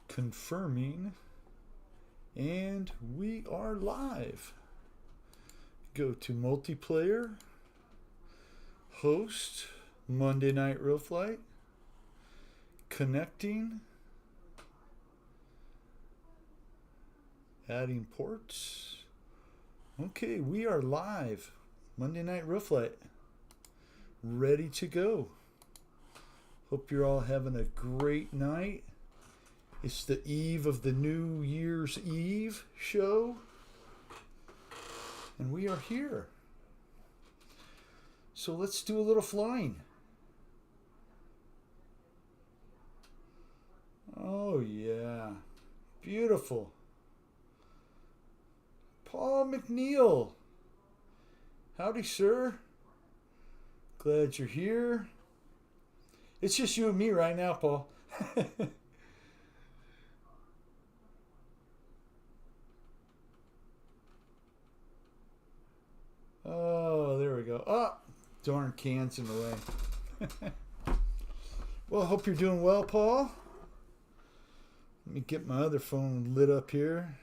Confirming, and we are live. Go to multiplayer, host, Monday Night Real Flight, connecting, adding ports. Okay, we are live. Monday Night Real Flight, ready to go. Hope you're all having a great night. It's the eve of the New Year's Eve show, and we are here. So let's do a little flying. Oh yeah, beautiful. Paul McNeil. Howdy, sir. Glad you're here. It's just you and me right now, Paul. Oh, there we go. Oh, darn cans in the way. Well, I hope you're doing well, Paul. Let me get my other phone lit up here.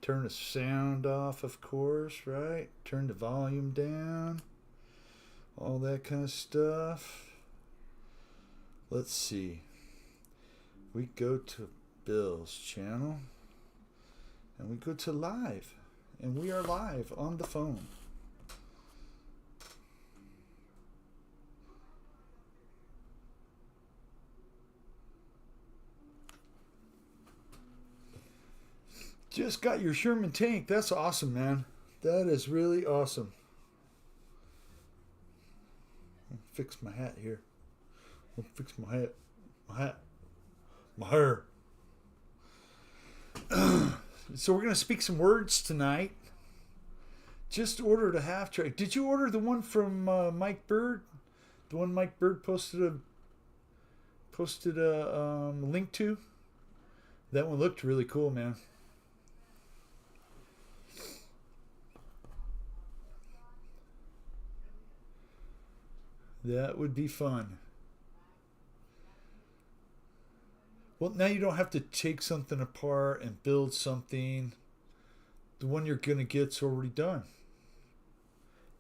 Turn the sound off, of course, right? Turn the volume down. All that kind of stuff. Let's see. We go to Bill's channel. And we go to live. And we are live on the phone. Just got your Sherman tank. That's awesome, man. That is really awesome. I'll fix my hat here. I'll fix my hat. My hair. So we're going to speak some words tonight. Just ordered a half track. Did you order the one from Mike Bird? The one Mike Bird posted a link to? That one looked really cool, man. That would be fun. Well, now you don't have to take something apart and build something. The one you're going to get's already done.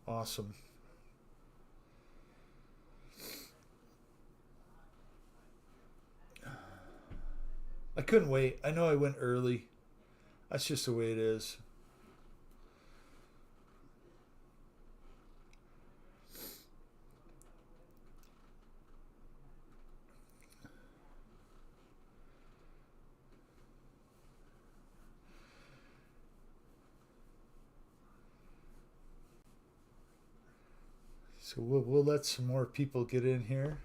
Awesome. I couldn't wait. I know I went early. That's just the way it is. So we'll let some more people get in here.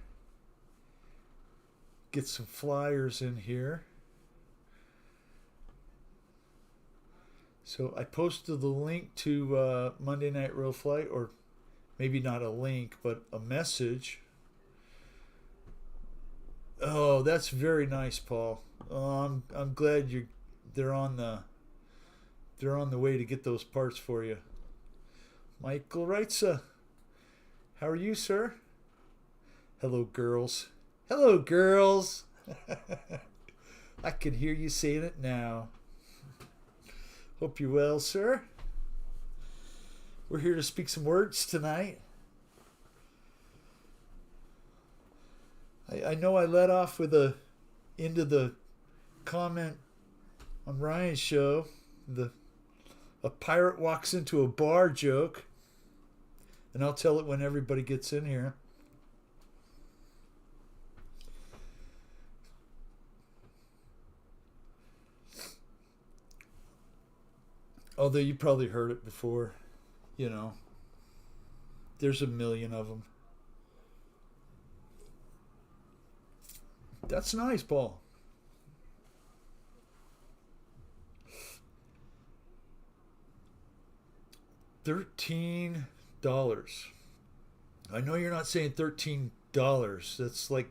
Get some flyers in here. So I posted the link to Monday Night Real Flight, or maybe not a link, but a message. Oh, that's very nice, Paul. I'm glad they're on the way to get those parts for you. Michael Reitza. How are you, sir? Hello, girls. Hello, girls. I can hear you saying it now. Hope you're well, sir. We're here to speak some words tonight. I know I let off with into the comment on Ryan's show, a pirate walks into a bar joke. And I'll tell it when everybody gets in here. Although you probably heard it before. You know. There's a million of them. That's nice, Paul. $13. I know you're not saying $13. That's like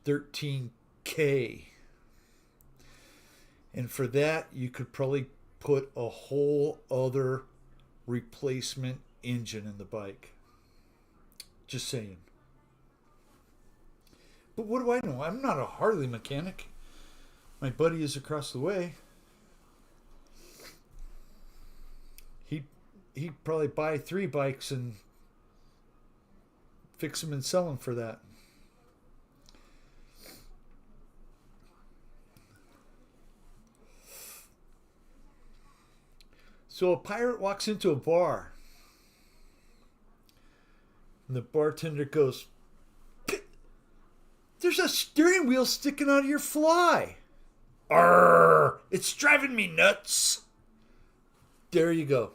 13K. And for that, you could probably put a whole other replacement engine in the bike. Just saying. But what do I know? I'm not a Harley mechanic. My buddy is across the way. He'd probably buy 3 bikes and fix them and sell them for that. So a pirate walks into a bar. And the bartender goes, "There's a steering wheel sticking out of your fly." "Arr, it's driving me nuts." There you go.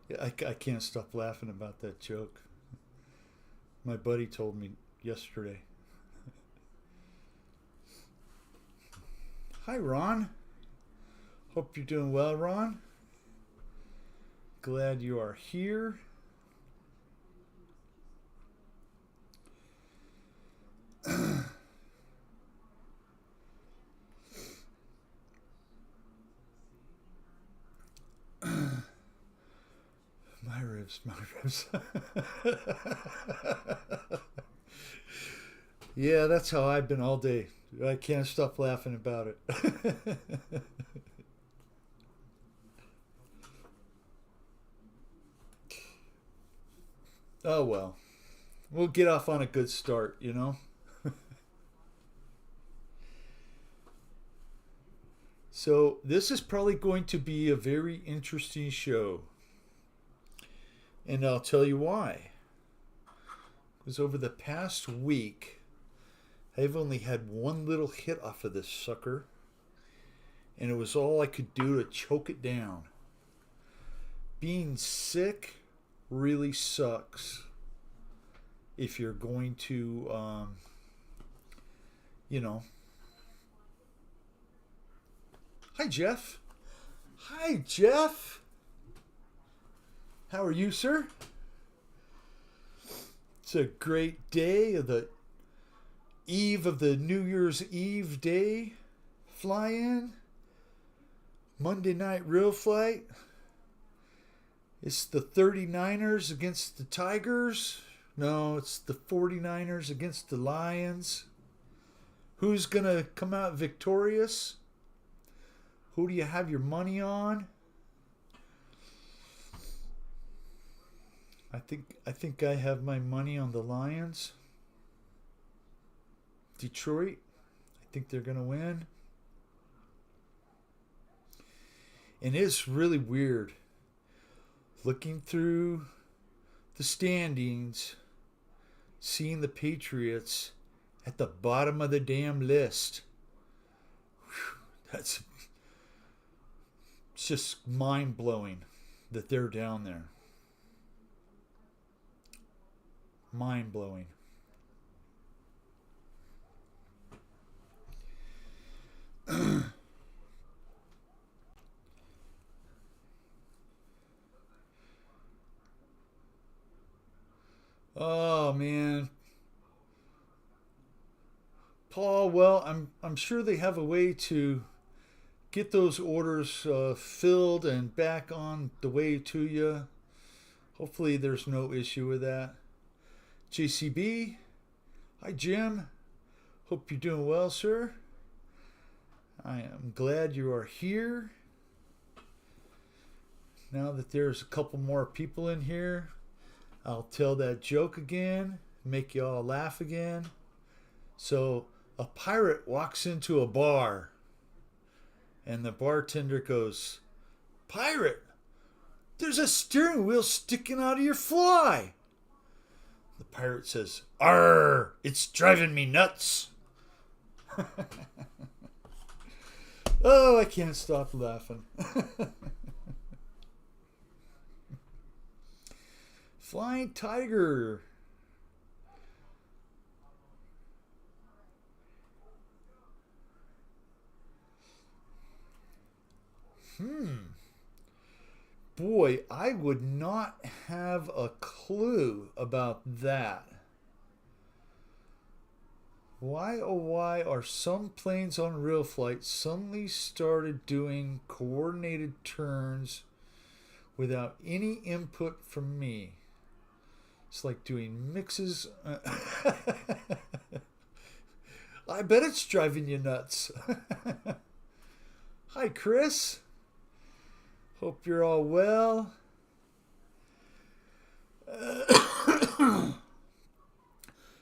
Yeah, I can't stop laughing about that joke. My buddy told me yesterday. Hi, Ron. Hope you're doing well, Ron. Glad you are here. My ribs. Yeah, that's how I've been all day. I can't stop laughing about it. Oh well. We'll get off on a good start, you know? So, this is probably going to be a very interesting show. And I'll tell you why. Because over the past week, I've only had one little hit off of this sucker. And it was all I could do to choke it down. Being sick really sucks if you're going to, you know. Hi, Jeff. Hi, Jeff. How are you, sir? It's a great day of the eve of the New Year's Eve day fly-in. Monday night real flight. It's the 39ers against the Tigers. No, it's the 49ers against the Lions. Who's going to come out victorious? Who do you have your money on? I think I have my money on the Lions. Detroit. I think they're going to win. And it's really weird looking through the standings, seeing the Patriots at the bottom of the damn list. Whew, it's just mind-blowing that they're down there. Mind-blowing. Oh man, Paul. Well, I'm sure they have a way to get those orders filled and back on the way to you. Hopefully, there's no issue with that. JCB, hi Jim. Hope you're doing well, sir. I am glad you are here. Now that there's a couple more people in here, I'll tell that joke again, make you all laugh again. So, a pirate walks into a bar, and the bartender goes, "Pirate, there's a steering wheel sticking out of your fly." The pirate says, "Arr, it's driving me nuts." Oh, I can't stop laughing. Flying Tiger. Boy, I would not have a clue about that. Why, oh why, are some planes on real flight suddenly started doing coordinated turns without any input from me? It's like doing mixes. I bet it's driving you nuts. Hi, Chris. Hope you're all well.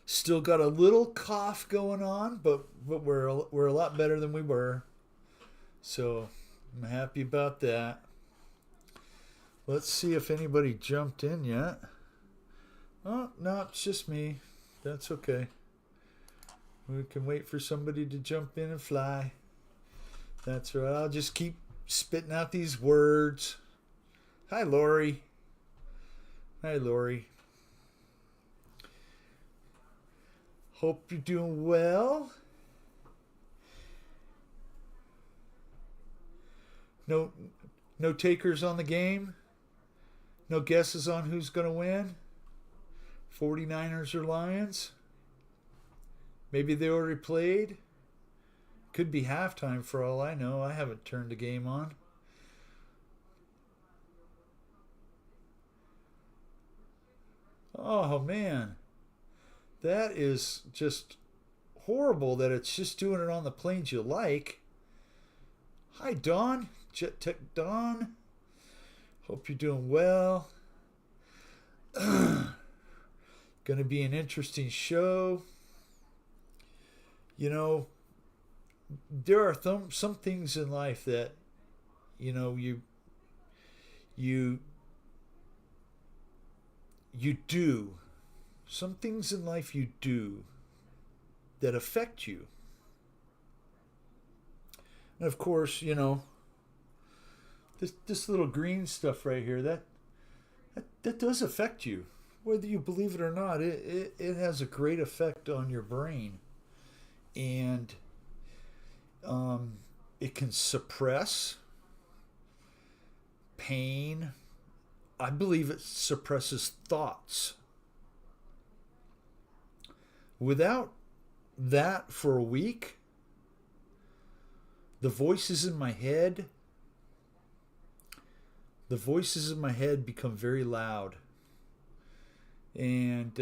Still got a little cough going on, but we're a lot better than we were. So I'm happy about that. Let's see if anybody jumped in yet. Oh, no, it's just me. That's okay. We can wait for somebody to jump in and fly. That's right. I'll just keep spitting out these words. Hi, Lori. Hi, Lori. Hope you're doing well. No takers on the game. No guesses on who's going to win. 49ers or Lions. Maybe they already played. Could be halftime for all I know. I haven't turned the game on. Oh, man. That is just horrible that it's just doing it on the planes you like. Hi, Dawn. Jet Tech Dawn. Hope you're doing well. Gonna be an interesting show. You know, there are some things in life that, you know, you do. Some things in life you do that affect you. And of course, you know, this little green stuff right here, that does affect you. Whether you believe it or not, it has a great effect on your brain. And it can suppress pain. I believe it suppresses thoughts. Without that for a week, the voices in my head become very loud. And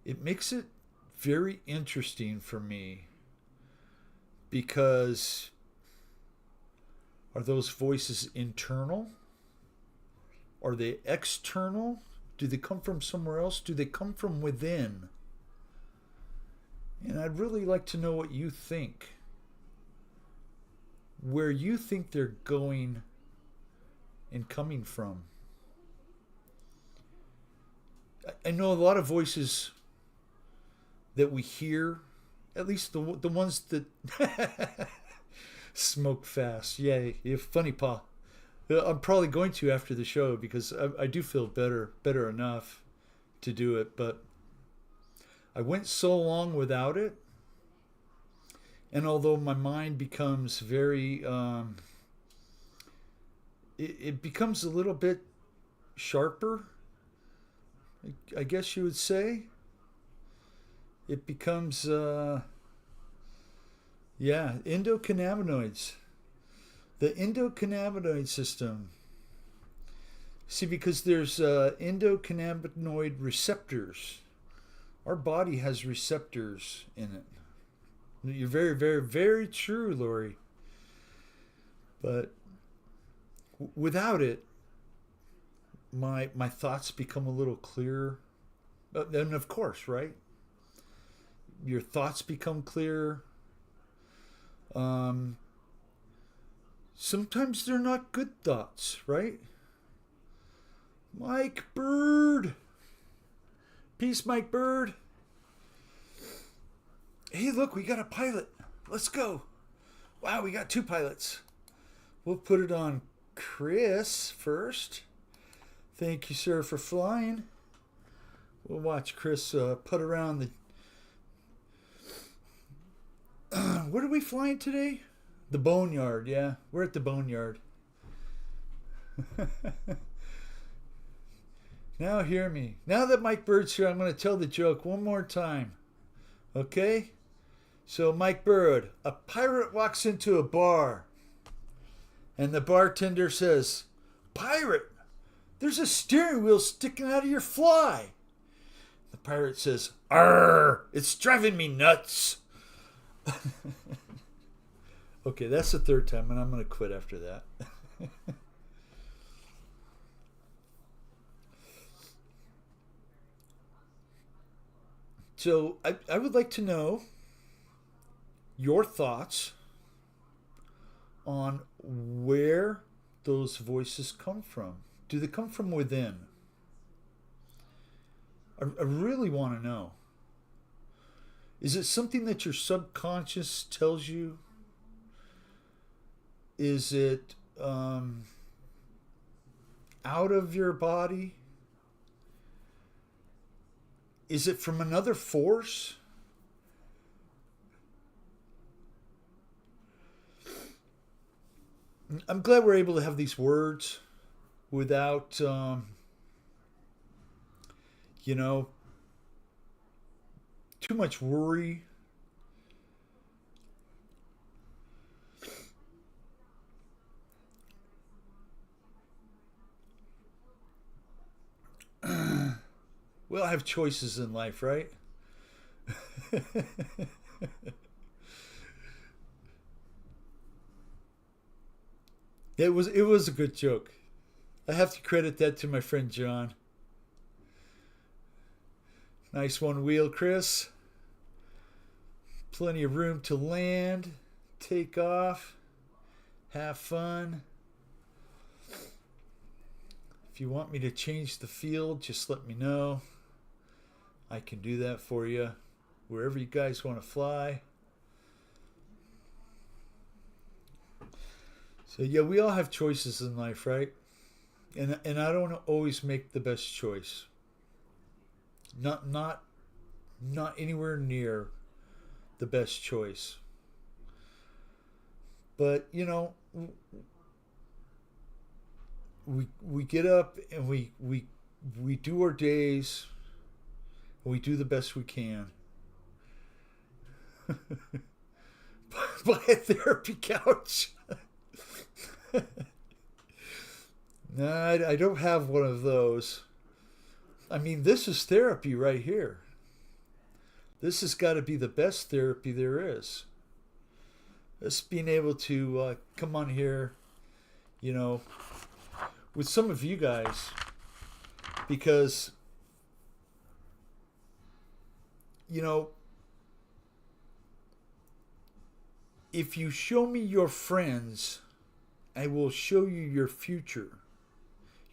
it makes it very interesting for me, because are those voices internal? Are they external? Do they come from somewhere else? Do they come from within? And I'd really like to know what you think. Where you think they're going and coming from. I know a lot of voices that we hear, at least the ones that smoke fast. Yay, you're funny, Pa. I'm probably going to after the show, because I do feel better enough to do it, but I went so long without it, and although my mind becomes very, it becomes a little bit sharper, I guess you would say. It becomes, endocannabinoids. The endocannabinoid system. See, because there's endocannabinoid receptors. Our body has receptors in it. You're very, very, very true, Lori. But without it, my thoughts become a little clearer. And of course, right? Your thoughts become clearer. Sometimes they're not good thoughts, right? Mike Bird. Peace, Mike Bird. Hey, look, we got a pilot. Let's go. Wow, we got 2 pilots. We'll put it on Chris first. Thank you, sir, for flying. We'll watch Chris put around the... Where are we flying today? The Boneyard, yeah. We're at the Boneyard. Now hear me. Now that Mike Bird's here, I'm going to tell the joke one more time. Okay? So, Mike Bird, a pirate walks into a bar, and the bartender says, "Pirate, there's a steering wheel sticking out of your fly." The pirate says, "Arr, it's driving me nuts." Okay, that's the third time, and I'm going to quit after that. So, I would like to know your thoughts on where those voices come from. Do they come from within? I really want to know. Is it something that your subconscious tells you? Is it out of your body? Is it from another force? I'm glad we're able to have these words without, you know, too much worry. We all have choices in life, right? It was a good joke. I have to credit that to my friend John. Nice one wheel, Chris. Plenty of room to land, take off, have fun. If you want me to change the field, just let me know. I can do that for you. Wherever you guys want to fly. So yeah, we all have choices in life, right? And I don't always make the best choice. Not anywhere near the best choice. But we get up and we do our days and we do the best we can. Buy a therapy couch. No, I don't have one of those. I mean, this is therapy right here. This has got to be the best therapy there is. Just being able to come on here, you know, with some of you guys, because, if you show me your friends, I will show you your future,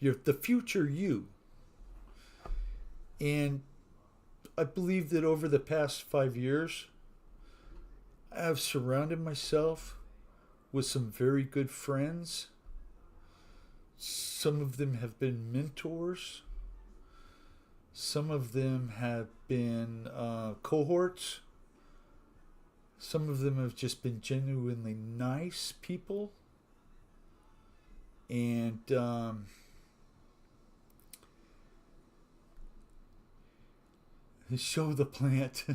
the future you. And I believe that over the past 5 years, I have surrounded myself with some very good friends. Some of them have been mentors. Some of them have been cohorts. Some of them have just been genuinely nice people. And show the plant.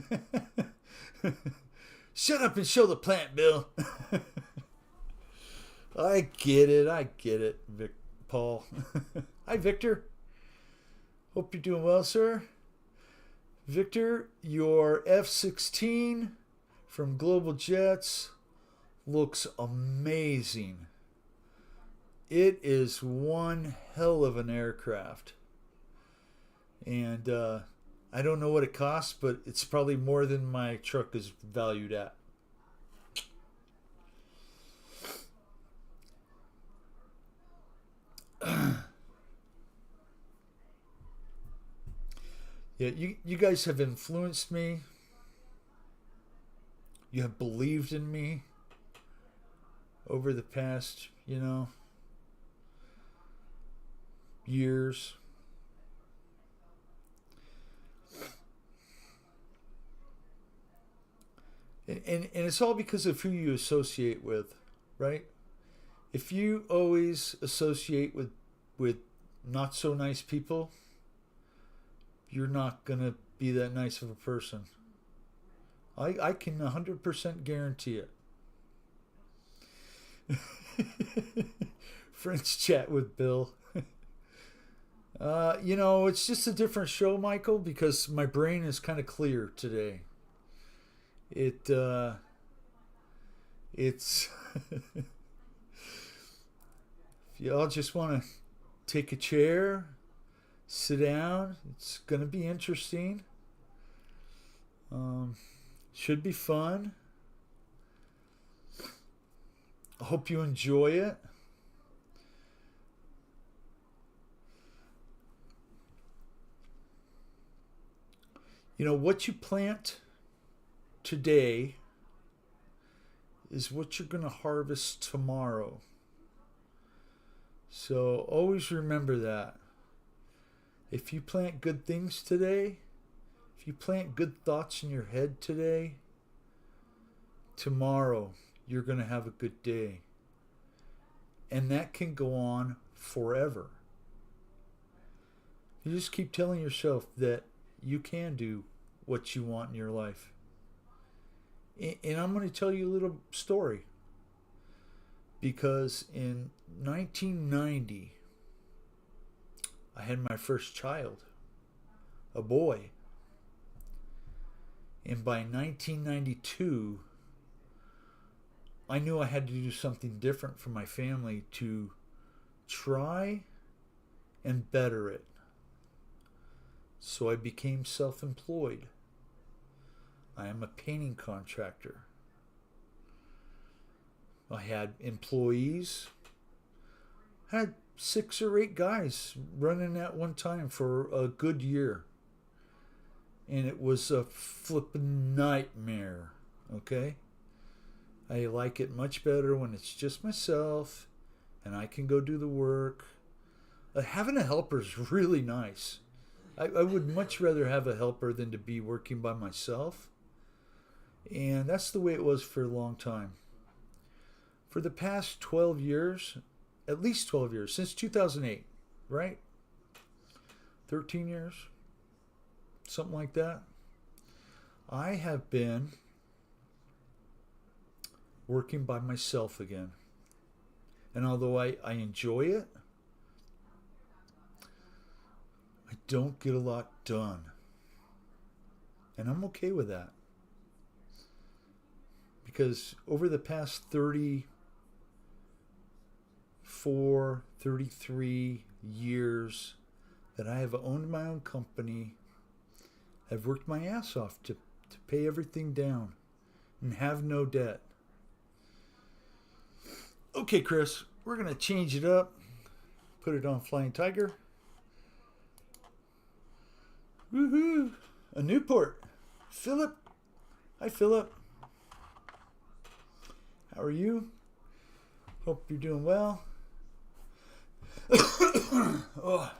Shut up and show the plant, Bill. I get it, Paul. Hi, Victor. Hope you're doing well, sir. Victor, your F-16 from Global Jets looks amazing. It is one hell of an aircraft. And I don't know what it costs, but it's probably more than my truck is valued at. Yeah, you guys have influenced me. You have believed in me over the past, years. And it's all because of who you associate with, right? If you always associate with not so nice people, you're not going to be that nice of a person. I can 100% guarantee it. French chat with Bill. It's just a different show, Michael, because my brain is kind of clear today. It's if y'all just want to take a chair, sit down, it's going to be interesting. Should be fun. I hope you enjoy it. What you plant today is what you're going to harvest tomorrow. So always remember that. If you plant good things today, if you plant good thoughts in your head today, tomorrow you're going to have a good day. And that can go on forever. You just keep telling yourself that you can do what you want in your life. And I'm going to tell you a little story. Because in 1990, I had my first child, a boy. And by 1992, I knew I had to do something different for my family to try and better it. So I became self-employed. I am a painting contractor. I had employees. I had 6 or 8 guys running at one time for a good year. And it was a flippin' nightmare, okay? I like it much better when it's just myself and I can go do the work. Having a helper is really nice. I would much rather have a helper than to be working by myself. And that's the way it was for a long time. For the past 12 years, at least 12 years, since 2008, right? 13 years, something like that. I have been working by myself again. And although I enjoy it, I don't get a lot done. And I'm okay with that. Because over the past 33 years that I have owned my own company, I've worked my ass off to pay everything down and have no debt. Okay, Chris, we're going to change it up. Put it on Flying Tiger. Woohoo! A Newport. Philip. Hi, Philip. How are you? Hope you're doing well. Oh.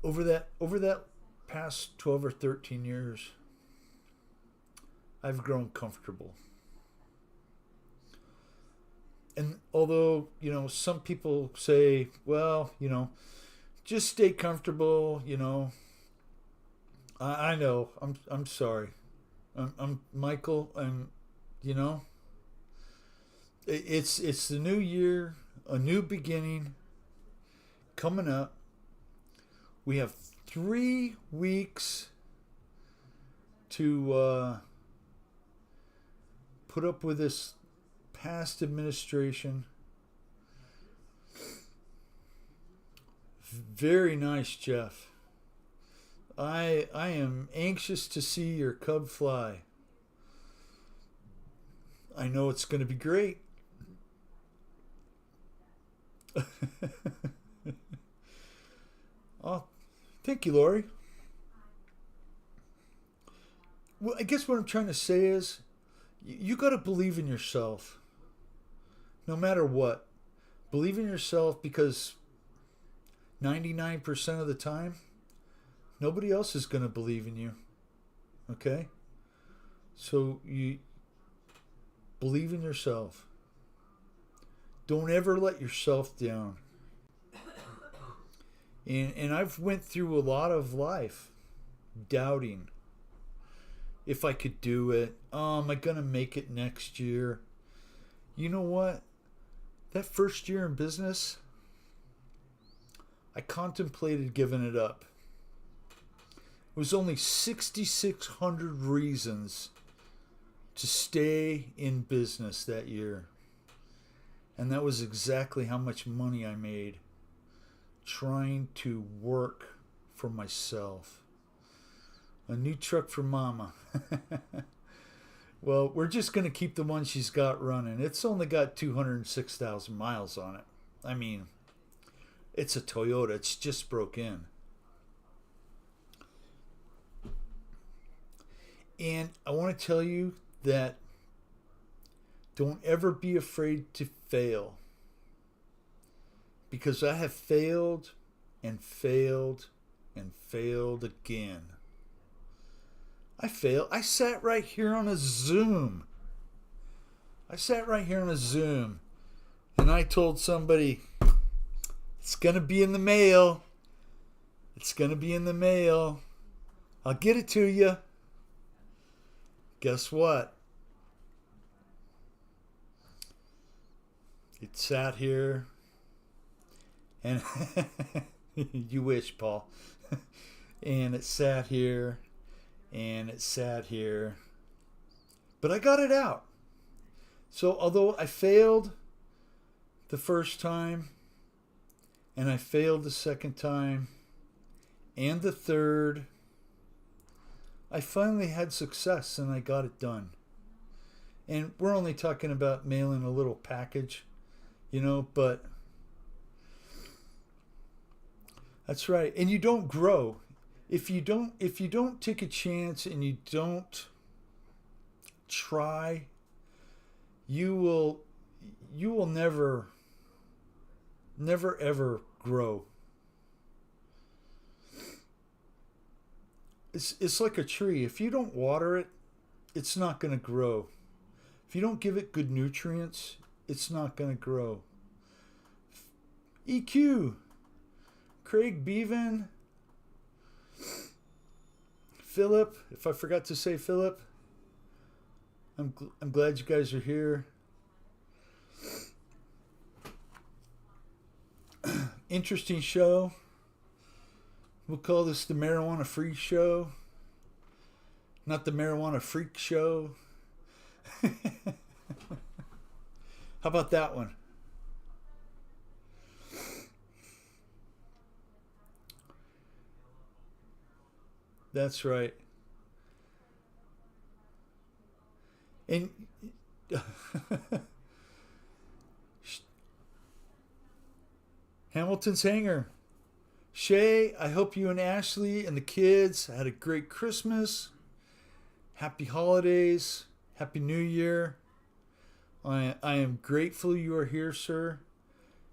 Over that past 12 or 13 years, I've grown comfortable. And although, some people say, well, just stay comfortable, I know. I'm sorry. I'm Michael. It's the new year, a new beginning coming up. We have 3 weeks to put up with this past administration. Very nice, Jeff. I am anxious to see your cub fly. I know it's going to be great. Oh, thank you, Lori. Well, I guess what I'm trying to say is you got to believe in yourself. No matter what. Believe in yourself, because 99% of the time, nobody else is going to believe in you. Okay? So Believe in yourself. Don't ever let yourself down. And I've went through a lot of life doubting if I could do it. Oh, am I going to make it next year? You know what? That first year in business, I contemplated giving it up. It was only 6,600 reasons to stay in business that year. And that was exactly how much money I made trying to work for myself. A new truck for Mama. Well, we're just going to keep the one she's got running. It's only got 206,000 miles on it. I mean, it's a Toyota. It's just broke in. And I want to tell you that don't ever be afraid to fail. Because I have failed and failed and failed again. I failed. I sat right here on a Zoom. And I told somebody, it's going to be in the mail. It's going to be in the mail. I'll get it to you. Guess what? It sat here. And you wish, Paul. And it sat here. And it sat here. But I got it out. So although I failed the first time, and I failed the second time, and the third, I finally had success and I got it done. And we're only talking about mailing a little package, but that's right. And you don't grow. If you don't take a chance and you don't try, you will never ever grow. It's like a tree. If you don't water it, it's not going to grow. If you don't give it good nutrients, it's not going to grow. EQ, Craig Bevan, Philip, if I forgot to say Philip, I'm glad you guys are here. Interesting show. We'll call this the Marijuana Free Show. Not the Marijuana Freak Show. How about that one? That's right. And Hamilton's Hangar. Shay, I hope you and Ashley and the kids had a great Christmas. Happy holidays. Happy New Year. I am grateful you are here, sir,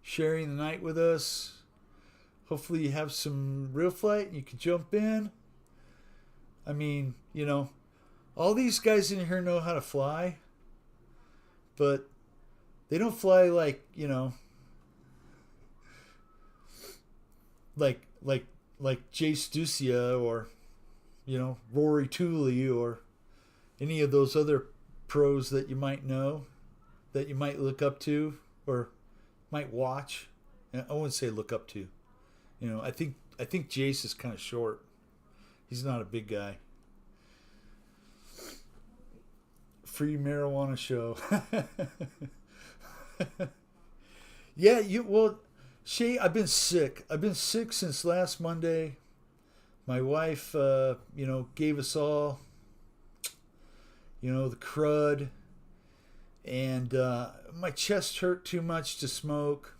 sharing the night with us. Hopefully you have some real flight and you can jump in. I mean, all these guys in here know how to fly, but they don't fly like Jay Stucia or, Rory Tooley or any of those other pros that you might know, that you might look up to or might watch. And I wouldn't say look up to. I think Jace is kind of short. He's not a big guy. Free marijuana show. Yeah, Shay, I've been sick. I've been sick since last Monday. My wife, gave us all, the crud. And my chest hurt too much to smoke.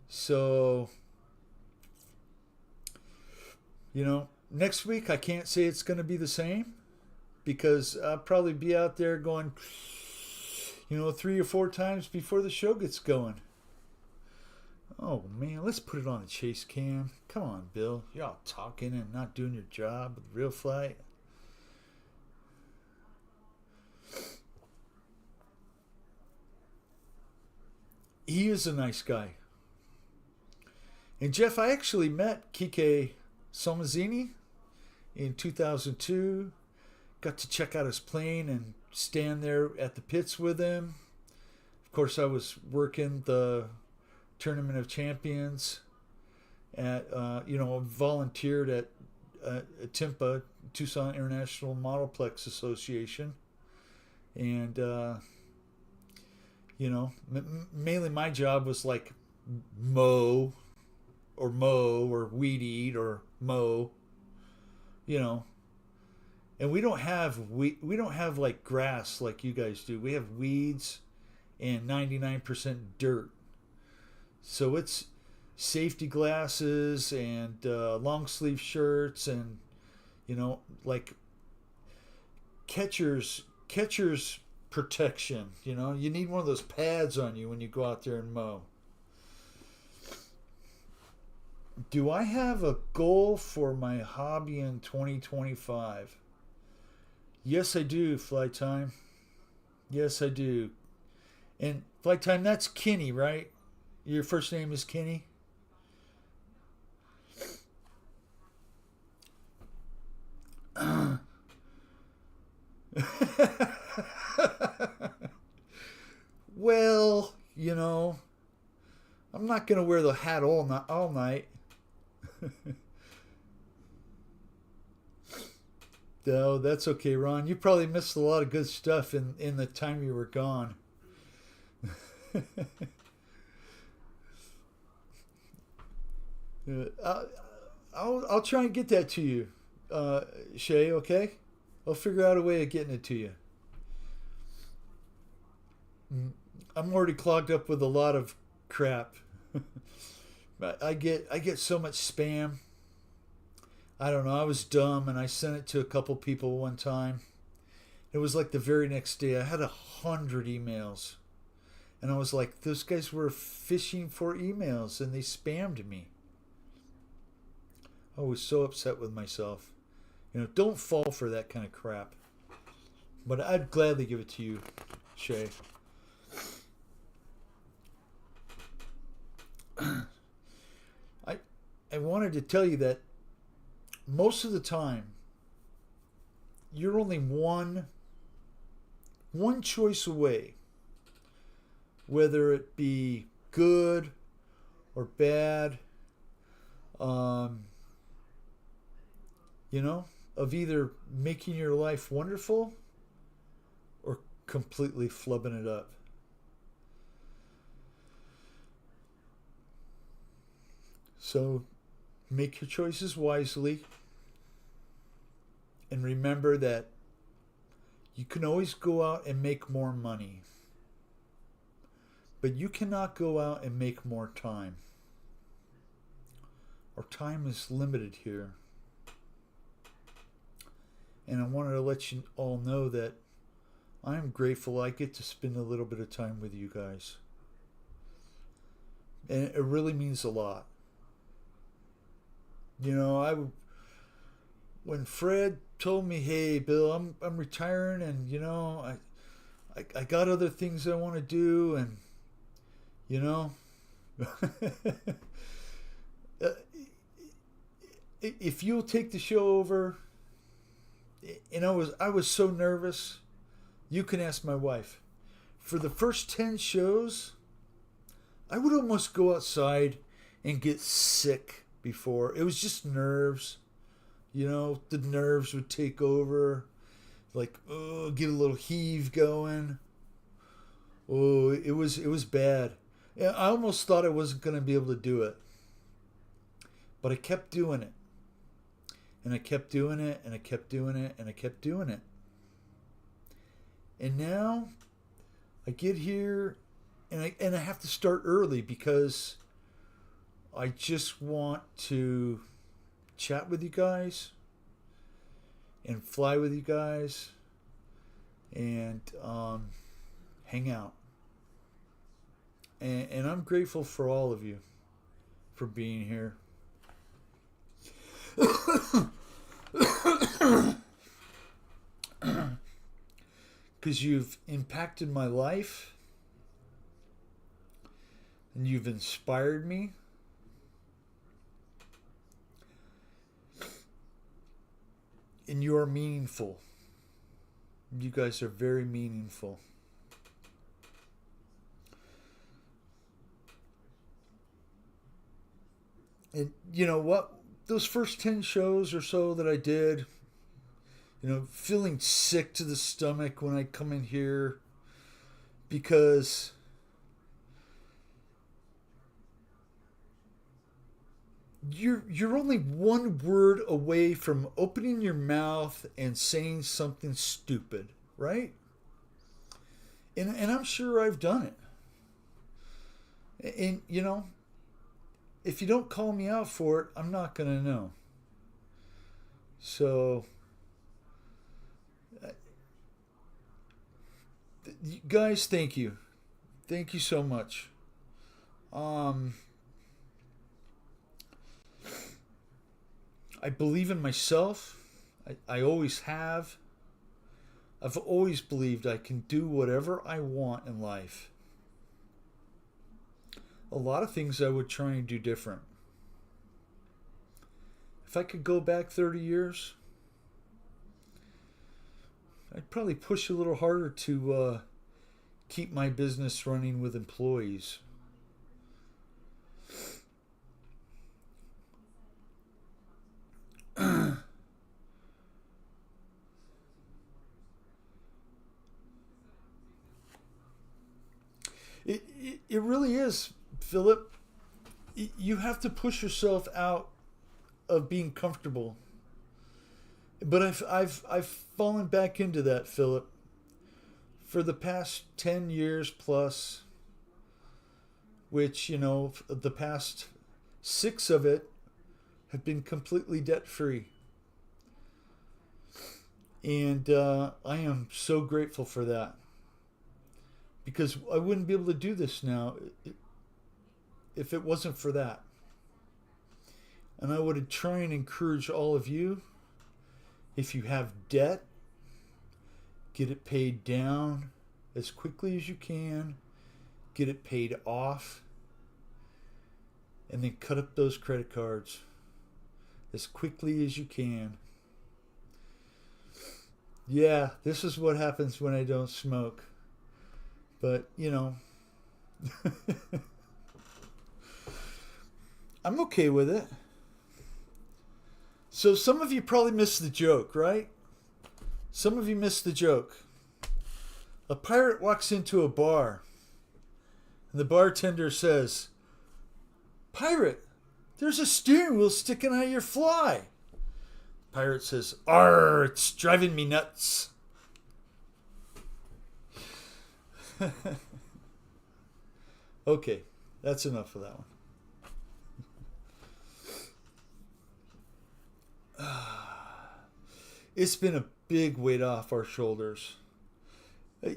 So, next week I can't say it's going to be the same. Because I'll probably be out there going, 3 or 4 times before the show gets going. Oh, man, let's put it on a chase cam. Come on, Bill. You're all talking and not doing your job with real flight. he is a nice guy. And Jeff, I actually met Kike Somazzini in 2002. Got to check out his plane and stand there at the pits with him. Of course, I was working the Tournament of Champions at, volunteered at TIMPA, Tucson International Modelplex Association. And, mainly my job was like mow or weed eat or mow, and we don't have like grass like you guys do. We have weeds and 99% dirt. So it's safety glasses and long sleeve shirts and like catcher's protection. You need one of those pads on you when you go out there and mow. Do I have a goal for my hobby in 2025? Yes, I do, Flight Time. Yes, I do. And Flight Time, that's Kenny, right? Your first name is Kenny? Well, I'm not going to wear the hat all night. No, that's okay, Ron. You probably missed a lot of good stuff in the time you were gone. I'll try and get that to you, Shay. Okay, I'll figure out a way of getting it to you. I'm already clogged up with a lot of crap. I get so much spam. I don't know. I was dumb and I sent it to a couple people one time. It was like the very next day. I had 100 emails. And I was like, those guys were fishing for emails and they spammed me. I was so upset with myself. Don't fall for that kind of crap. But I'd gladly give it to you, Shay. I wanted to tell you that most of the time, you're only one choice away, whether it be good or bad, of either making your life wonderful or completely flubbing it up. So make your choices wisely. And remember that you can always go out and make more money. But you cannot go out and make more time. Our time is limited here. And I wanted to let you all know that I am grateful I get to spend a little bit of time with you guys. And it really means a lot. When Fred told me, "Hey, Bill, I'm retiring, and I got other things I want to do, and if you'll take the show over," and I was so nervous. You can ask my wife. For the first 10 shows, I would almost go outside and get sick before. It was just nerves. The nerves would take over. Like, get a little heave going. Oh, it was bad. I almost thought I wasn't going to be able to do it. But I kept doing it. And I kept doing it, and I kept doing it, and I kept doing it. And now I get here and I have to start early because I just want to chat with you guys and fly with you guys and hang out. And I'm grateful for all of you for being here. Because you've impacted my life. and you've inspired me. And you are meaningful. You guys are very meaningful. And you know what? Those first 10 shows or so that I did, feeling sick to the stomach when I come in here because you're only one word away from opening your mouth and saying something stupid, right? And I'm sure I've done it. And if you don't call me out for it, I'm not going to know. So, guys, thank you. Thank you so much. I believe in myself. I always have. I've always believed I can do whatever I want in life. A lot of things I would try and do different. If I could go back 30 years, I'd probably push a little harder to keep my business running with employees. It really is, Philip. You have to push yourself out of being comfortable. But I've fallen back into that, Philip. For the past 10 years plus, which, the past 6 of it have been completely debt free. And I am so grateful for that. Because I wouldn't be able to do this now if it wasn't for that. And I would try and encourage all of you, if you have debt, get it paid down as quickly as you can, get it paid off, and then cut up those credit cards as quickly as you can. Yeah, this is what happens when I don't smoke. But, I'm okay with it. So some of you probably missed the joke, right? Some of you missed the joke. A pirate walks into a bar, and the bartender says, "Pirate, there's a steering wheel sticking out of your fly." Pirate says, "Arr, it's driving me nuts." Okay, that's enough of that one. It's been a big weight off our shoulders.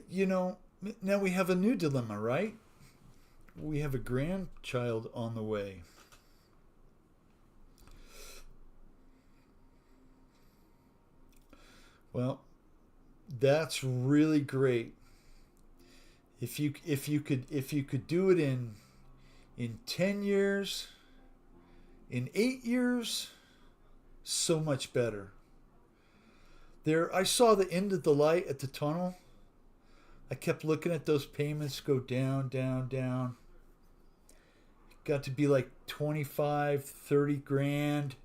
Now we have a new dilemma, right? We have a grandchild on the way. Well, that's really great. If you could do it in 10 years, in 8 years, so much better. I saw the end of the light at the tunnel. I kept looking at those payments go down, down, down. It got to be like 25, 30 grand.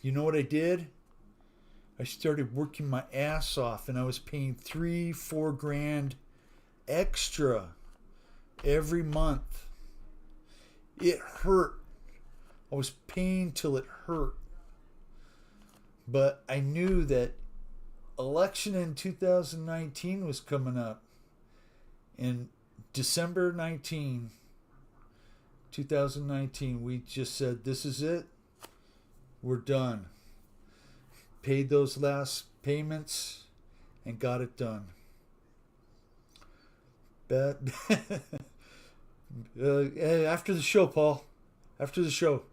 You know what I did? I started working my ass off, and I was paying 3, 4 grand extra every month. It hurt. I was paying till it hurt. But I knew that election in 2019 was coming up. In December 2019, we just said, this is it. We're done. Paid those last payments and got it done. But after the show, Paul. After the show.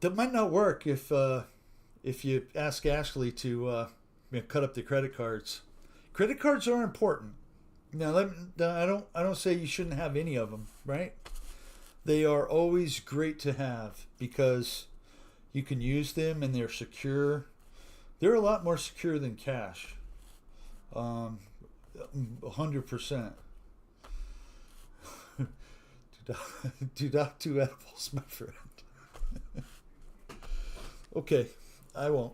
That might not work if you ask Ashley to cut up the credit cards. Credit cards are important. Now, I don't say you shouldn't have any of them, right? They are always great to have because you can use them and they're secure. They're a lot more secure than cash. 100%. Do not do edibles, my friend. Okay, I won't.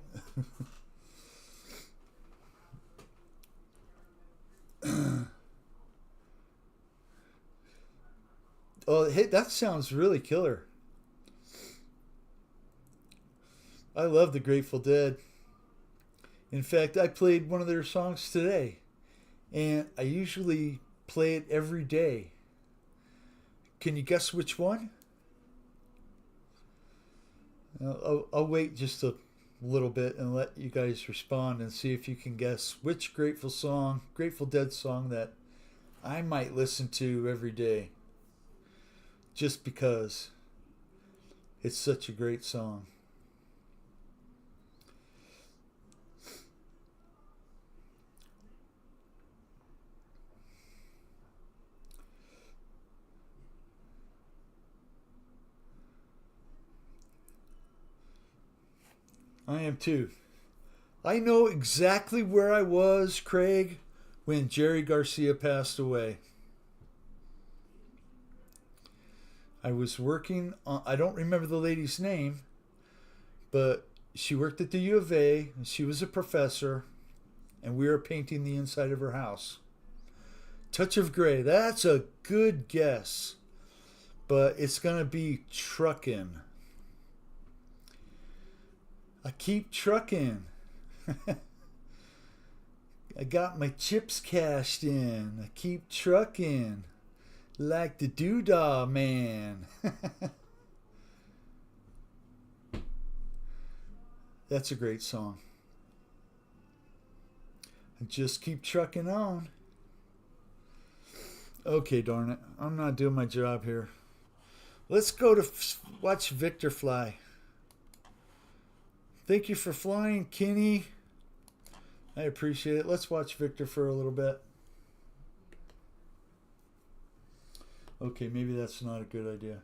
Oh, hey, that sounds really killer. I love the Grateful Dead. In fact, I played one of their songs today, and I usually play it every day. Can you guess which one? I'll wait just a little bit and let you guys respond and see if you can guess which Grateful Dead song that I might listen to every day. Just because it's such a great song. I am too. I know exactly where I was, Craig, when Jerry Garcia passed away. I was working on, I don't remember the lady's name, but she worked at the U of A, and she was a professor, and we were painting the inside of her house. Touch of Grey, that's a good guess, but it's going to be Truckin'. I keep trucking. I got my chips cashed in. I keep trucking. Like the Doodah Man. That's a great song. I just keep trucking on. Okay, darn it. I'm not doing my job here. Let's go to watch Victor fly. Thank you for flying, Kenny. I appreciate it. Let's watch Victor for a little bit. Okay, maybe that's not a good idea.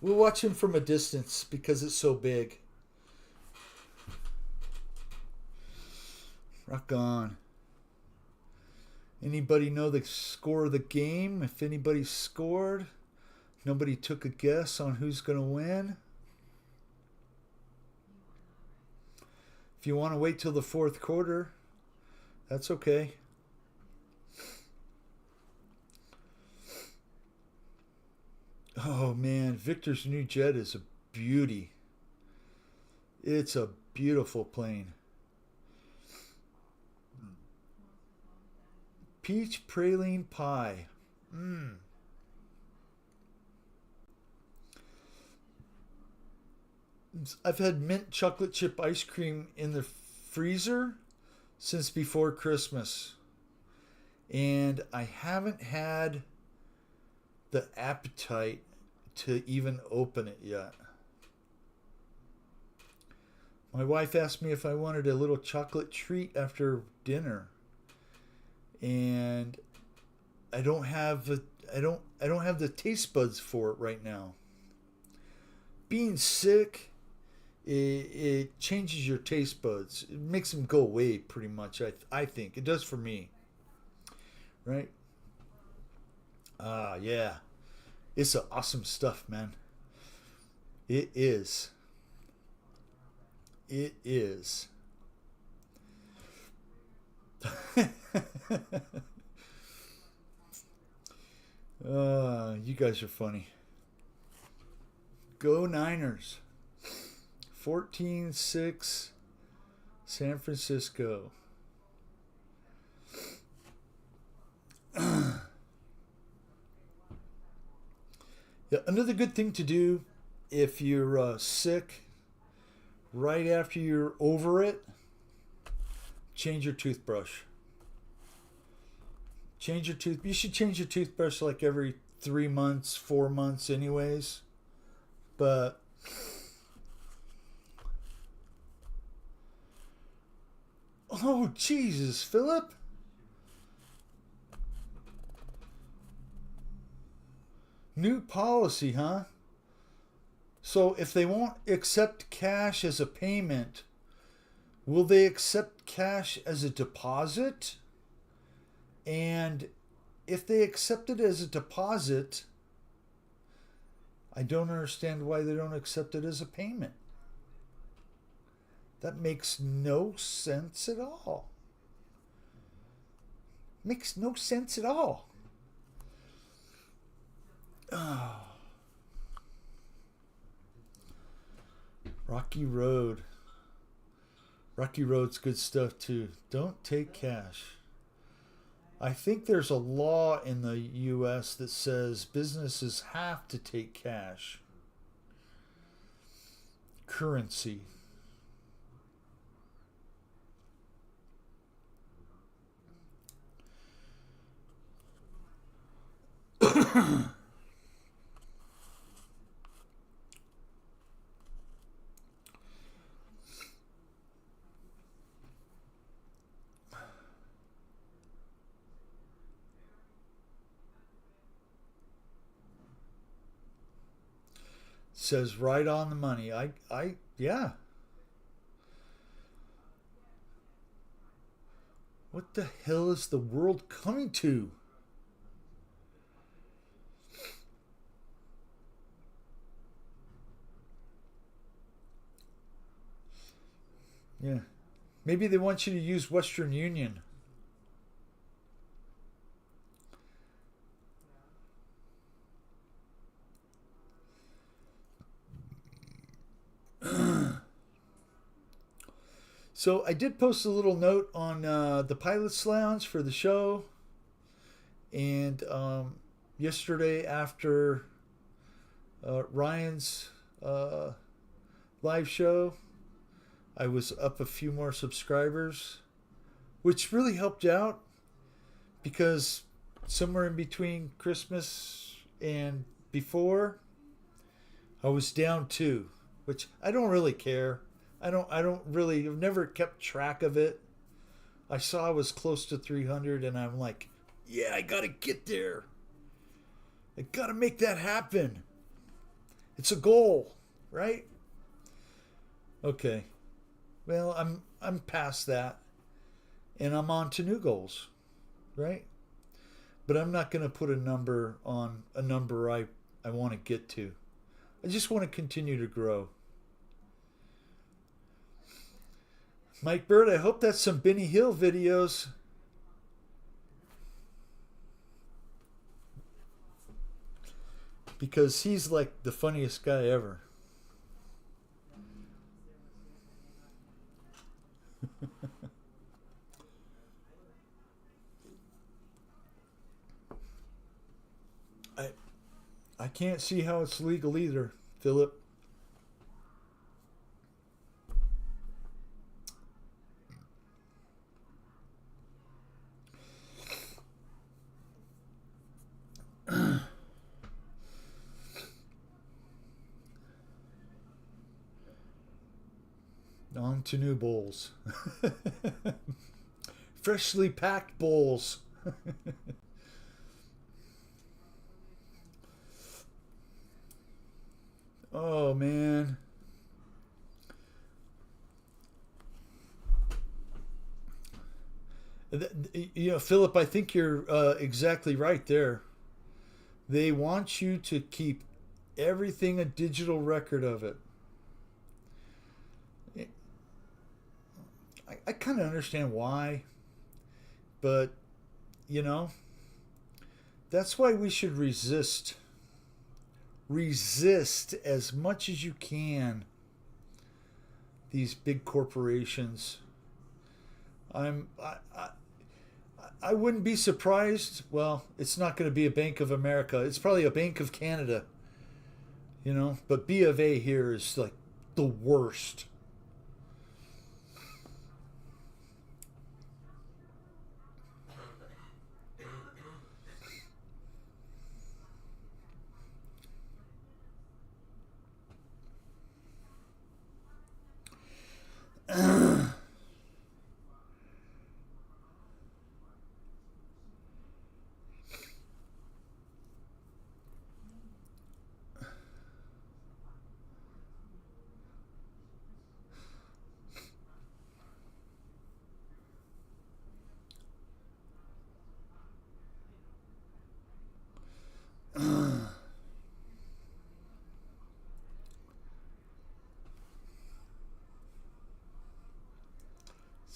We'll watch him from a distance because it's so big. Rock on. Anybody know the score of the game? If anybody scored, nobody took a guess on who's going to win. If you want to wait till the fourth quarter, that's okay. Oh man, Victor's new jet is a beauty. It's a beautiful plane. Peach praline pie. I've had mint chocolate chip ice cream in the freezer since before Christmas. And I haven't had the appetite to even open it yet. My wife asked me if I wanted a little chocolate treat after dinner. And I don't have the taste buds for it right now. Being sick, it changes your taste buds. It makes them go away pretty much. I think it does for me. Right? Yeah. It's awesome stuff, man. It is. It is. You guys are funny. Go Niners. 14-6 San Francisco. Yeah, another good thing to do if you're sick right after you're over it, change your toothbrush. You should change your toothbrush like every 3 months, 4 months anyways. But oh, Jesus, Philip. New policy, huh? So if they won't accept cash as a payment, will they accept cash as a deposit? And if they accept it as a deposit, I don't understand why they don't accept it as a payment. That makes no sense at all. Makes no sense at all. Oh. Rocky Road. Rocky Road's good stuff too. Don't take cash. I think there's a law in the U.S. that says businesses have to take cash. Currency. Says right on the money. Yeah. What the hell is the world coming to? Yeah. Maybe they want you to use Western Union. So I did post a little note on the Pilots Lounge for the show. And yesterday after Ryan's live show, I was up a few more subscribers, which really helped out because somewhere in between Christmas and before, I was down 2, which I don't really care. I've never kept track of it. I saw I was close to 300 and I'm like, yeah, I gotta get there. I gotta make that happen. It's a goal, right? Okay. Well, I'm past that and I'm on to new goals, right? But I'm not going to put a number on a number I want to get to. I just want to continue to grow. Mike Bird, I hope that's some Benny Hill videos. Because he's like the funniest guy ever. I can't see how it's legal either, Philip. On to new bowls. Freshly packed bowls. Oh, man. You know, Philip, I think you're exactly right there. They want you to keep everything a digital record of it. I kind of understand why, but, you know, that's why we should resist. Resist as much as you can these big corporations. I wouldn't be surprised. Well, it's not going to be a Bank of America. It's probably a Bank of Canada. You know, but B of A here is like the worst.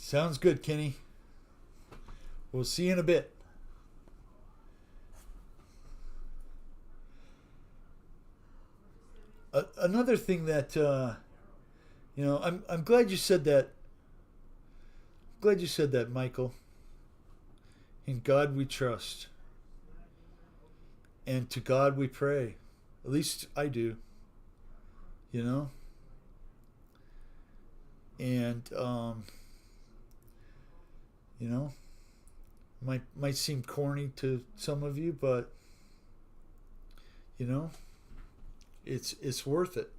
Sounds good, Kenny. We'll see you in a bit. Another thing that I'm glad you said that. Glad you said that, Michael. In God we trust, and to God we pray. At least I do. You know. And might seem corny to some of you, but it's worth it.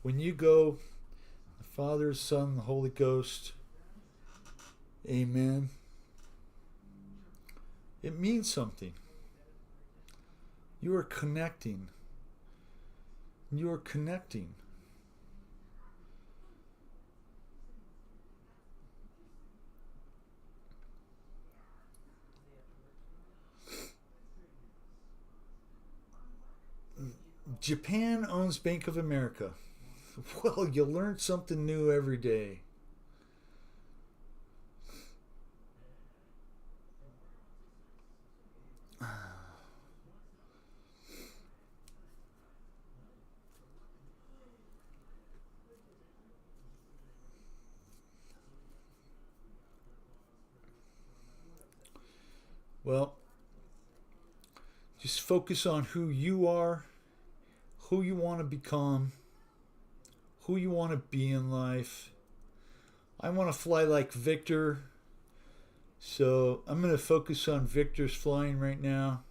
When you go, the Father, Son, the Holy Ghost, amen, it means something. You are connecting. You are connecting. Japan owns Bank of America. Well, you learn something new every day. Well, just focus on who you are, who you want to become, who you want to be in life. I want to fly like Victor, so I'm going to focus on Victor's flying right now.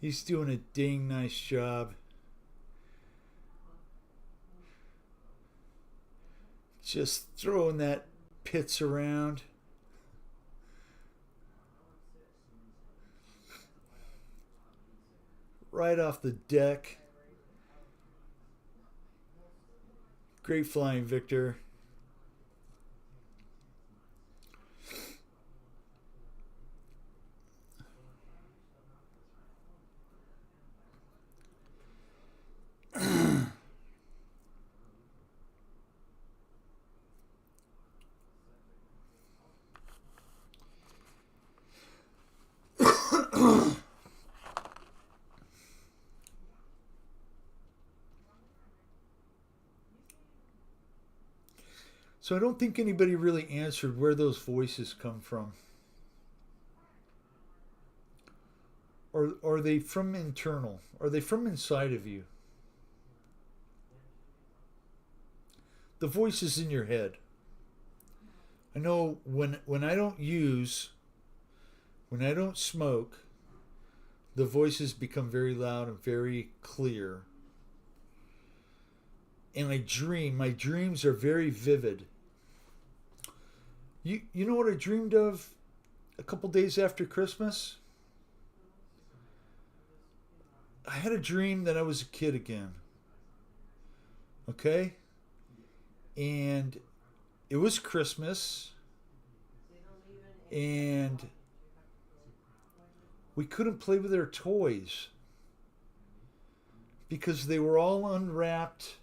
He's doing a dang nice job. Just throwing that Pitts around. Right off the deck. Great flying, Victor. So I don't think anybody really answered where those voices come from. Or are they from internal? Are they from inside of you? The voices in your head. I know when I don't smoke, the voices become very loud and very clear. And I dream. My dreams are very vivid. You know what I dreamed of a couple days after Christmas? I had a dream that I was a kid again. Okay? And it was Christmas. And we couldn't play with our toys because they were all unwrapped,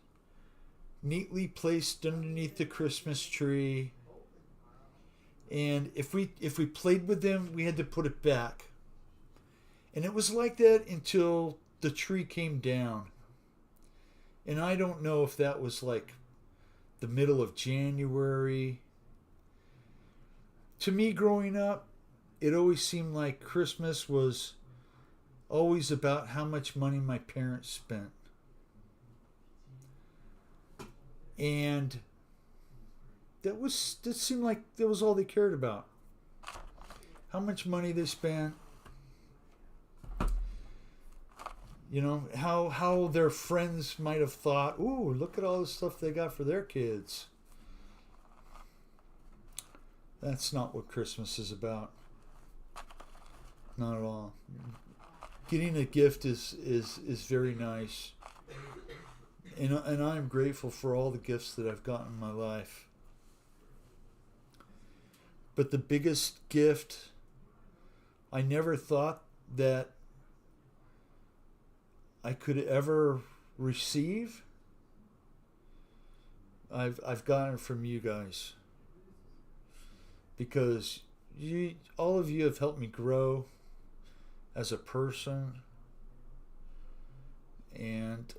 neatly placed underneath the Christmas tree. And if we played with them, we had to put it back. And it was like that until the tree came down. And I don't know if that was like the middle of January. To me, growing up, it always seemed like Christmas was always about how much money my parents spent. And that seemed like that was all they cared about. How much money they spent. You know, how their friends might have thought, ooh, look at all the stuff they got for their kids. That's not what Christmas is about. Not at all. Getting a gift is very nice. And I'm grateful for all the gifts that I've gotten in my life. But the biggest gift, I never thought that I could ever receive. I've gotten it from you guys. because all of you have helped me grow as a person, and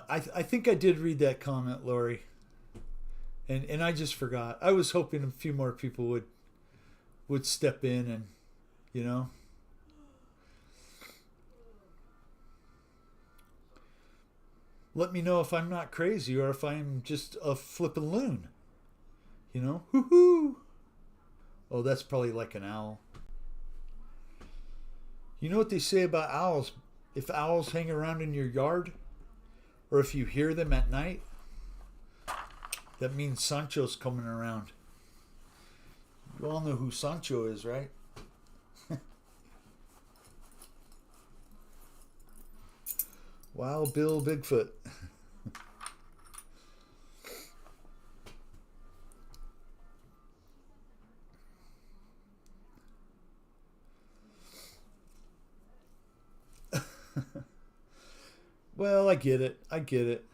I think I did read that comment, Lori, and I just forgot. I was hoping a few more people would step in and, you know. Let me know if I'm not crazy or if I'm just a flippin' loon. You know? Hoo-hoo! Oh, that's probably like an owl. You know what they say about owls? If owls hang around in your yard, or if you hear them at night, that means Sancho's coming around. You all know who Sancho is, right? Wild Bill Bigfoot. Well, I get it. I get it.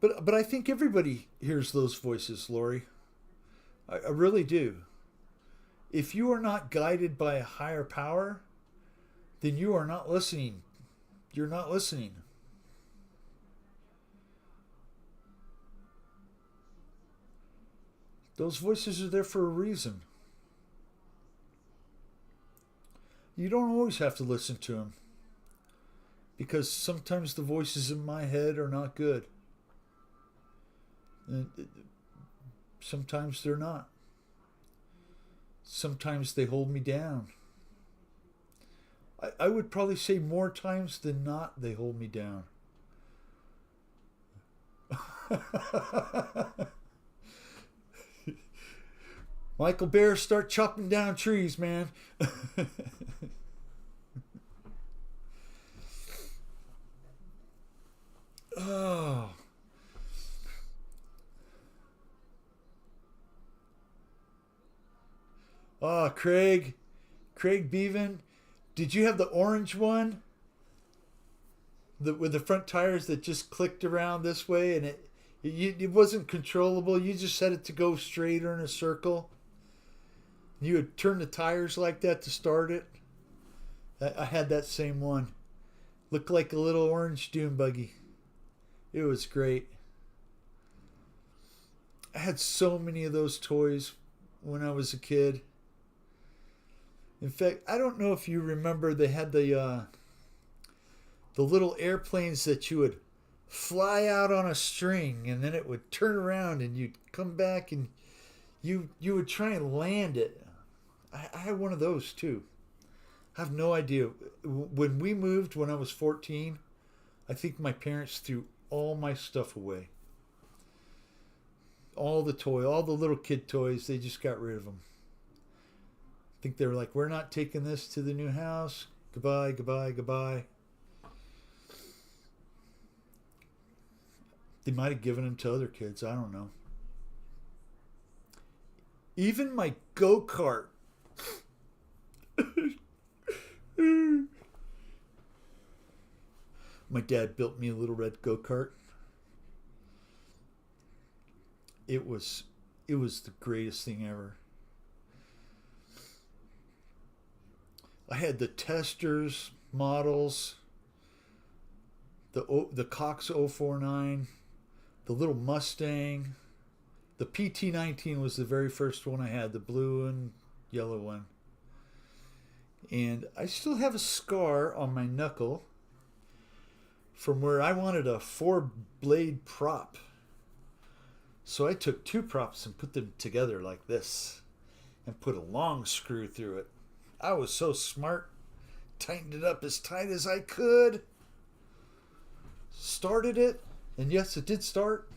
But I think everybody hears those voices, Lori. I really do. If you are not guided by a higher power, then you are not listening. You're not listening. Those voices are there for a reason. You don't always have to listen to them, because sometimes the voices in my head are not good. And sometimes they're not. Sometimes they hold me down. I would probably say more times than not they hold me down. Michael Bear, start chopping down trees, man. Oh. Oh, Craig Bevan, did you have the orange one? With the front tires that just clicked around this way, and it wasn't controllable. You just set it to go straight or in a circle. You would turn the tires like that to start it. I had that same one. Looked like a little orange dune buggy. It was great. I had so many of those toys when I was a kid. In fact, I don't know if you remember, they had the little airplanes that you would fly out on a string, and then it would turn around and you'd come back and you would try and land it. I had one of those too. I have no idea. When we moved when I was 14, I think my parents threw all my stuff away. All the little kid toys, they just got rid of them. I think they were like, we're not taking this to the new house. Goodbye, goodbye, goodbye. They might have given them to other kids. I don't know. Even my go-kart. My dad built me a little red go-kart. It was the greatest thing ever. I had the Testers models, the Cox 049, the little Mustang. The PT19 was the very first one I had, the blue and yellow one. And I still have a scar on my knuckle from where I wanted a 4-blade prop. So I took 2 props and put them together like this and put a long screw through it. I was so smart. Tightened it up as tight as I could. Started it. And yes, it did start.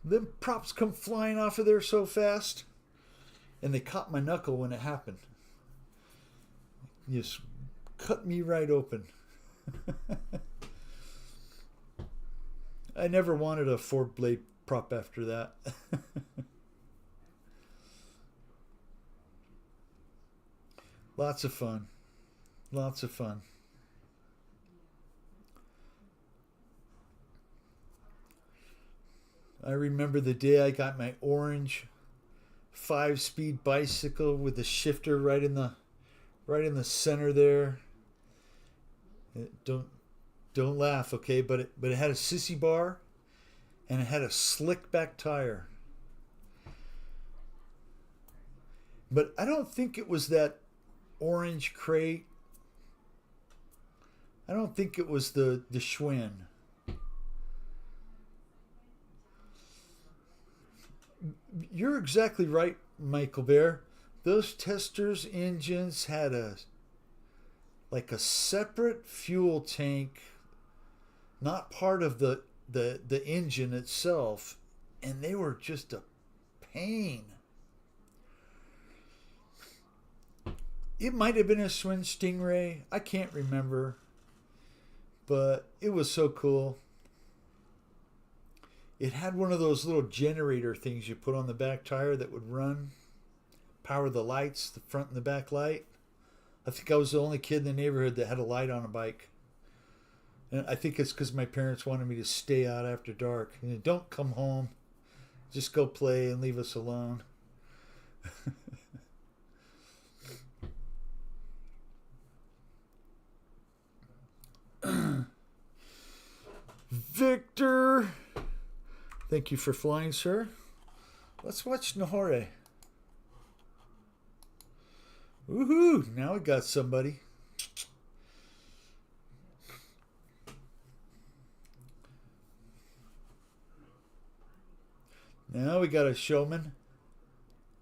Them props come flying off of there so fast. And they caught my knuckle when it happened. Just cut me right open. I never wanted a 4-blade prop after that. Lots of fun. Lots of fun. I remember the day I got my orange 5-speed bicycle with the shifter right in the center there. Don't laugh, okay? But it had a sissy bar and it had a slick back tire. But I don't think it was that orange crate. I don't think it was the Schwinn. You're exactly right, Michael Bear. Those testers engines had a separate fuel tank, not part of the engine itself, and they were just a pain. It might have been a Schwinn Stingray. I can't remember, but it was so cool. It had one of those little generator things you put on the back tire that would power the lights, the front and the back light. I think I was the only kid in the neighborhood that had a light on a bike. And I think it's because my parents wanted me to stay out after dark. You know, don't come home. Just go play and leave us alone. Victor! Thank you for flying, sir. Let's watch Nahore. Woohoo! Now we got somebody. Now we got a showman.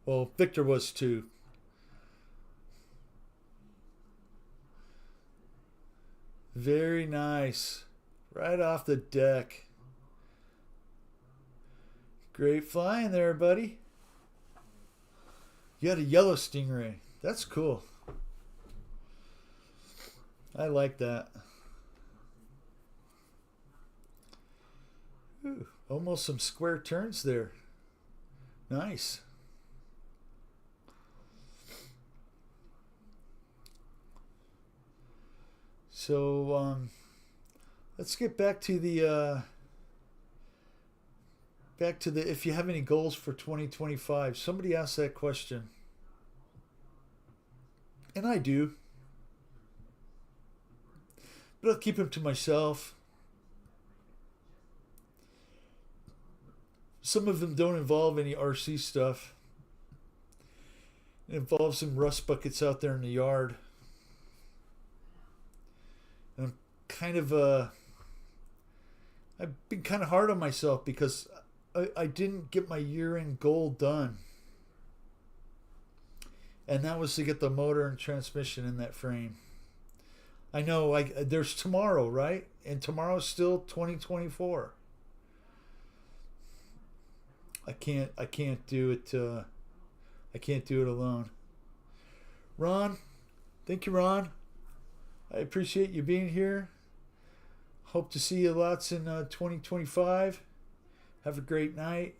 Well, Victor was too. Very nice. Right off the deck. Great flying there, buddy. You had a yellow Stingray. That's cool. I like that. Ooh, almost some square turns there. Nice. So let's get back to the if you have any goals for 2025. Somebody asked that question. And I do. But I'll keep them to myself. Some of them don't involve any RC stuff. It involves some rust buckets out there in the yard. And I'm kind of I've been kind of hard on myself because I didn't get my year-end goal done. And that was to get the motor and transmission in that frame. I know there's tomorrow, right? And tomorrow's still 2024. I can't do it I can't do it alone. Ron, thank you, Ron. I appreciate you being here. Hope to see you lots in 2025. Have a great night.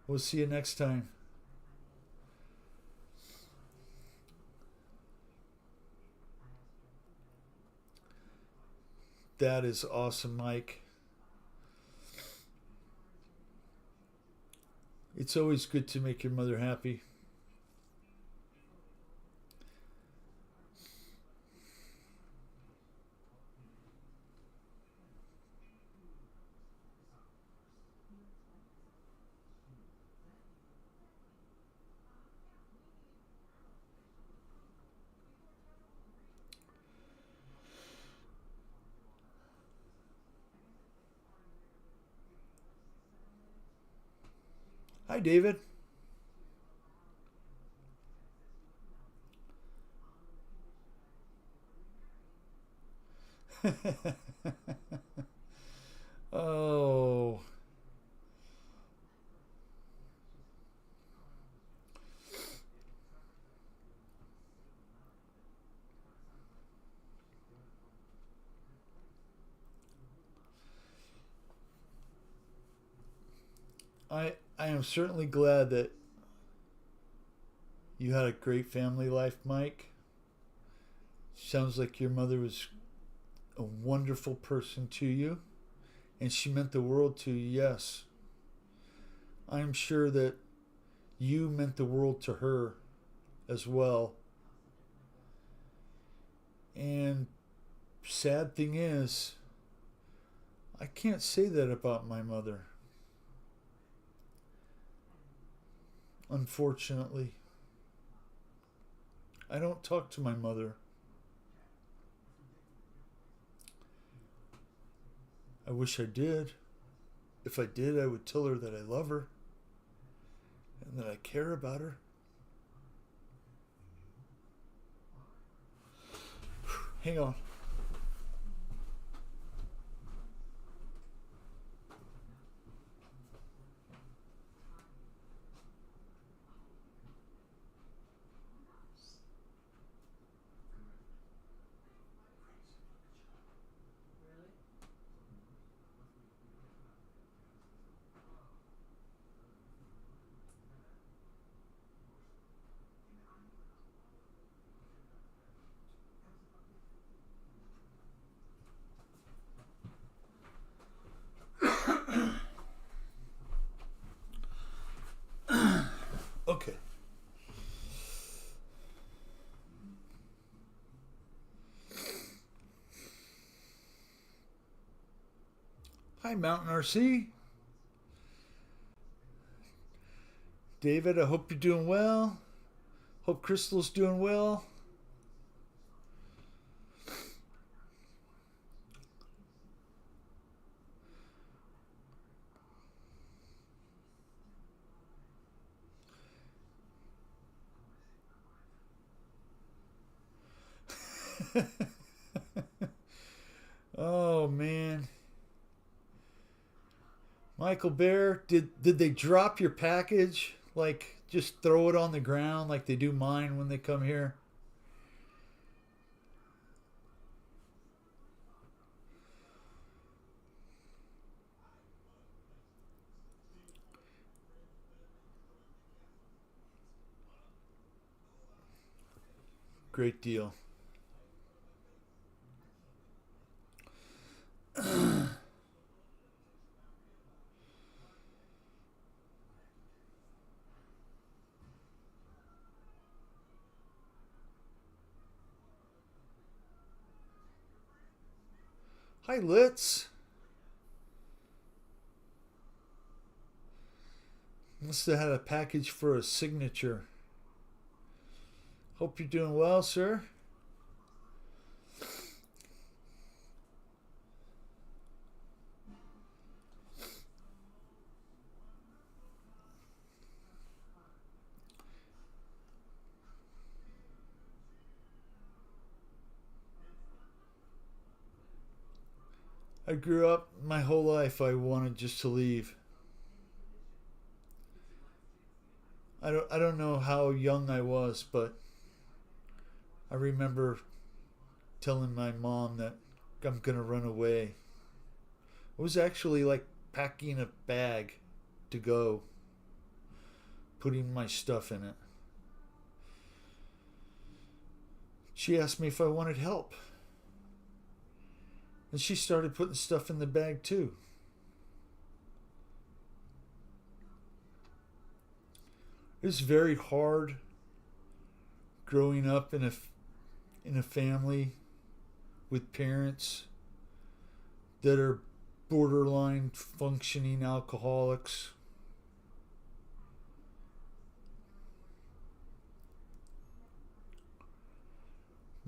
We'll see you next time. That is awesome, Mike. It's always good to make your mother happy. Hi, David. Oh. I am certainly glad that you had a great family life, Mike. Sounds like your mother was a wonderful person to you, and she meant the world to you, yes. I'm sure that you meant the world to her as well. And sad thing is, I can't say that about my mother. Unfortunately, I don't talk to my mother. I wish I did. If I did, I would tell her that I love her and that I care about her. Hang on. Okay. Hi, Mountain RC. David, I hope you're doing well. Hope Crystal's doing well. Oh man. Michael Bear, did they drop your package? Like just throw it on the ground like they do mine when they come here? Great deal. Hi, Litz. Must have had a package for a signature. Hope you're doing well, sir. I grew up my whole life I wanted just to leave. I don't know how young I was, but I remember telling my mom that I'm gonna run away. It was actually like packing a bag to go, putting my stuff in it. She asked me if I wanted help. And she started putting stuff in the bag too. It was very hard growing up in a family with parents that are borderline functioning alcoholics.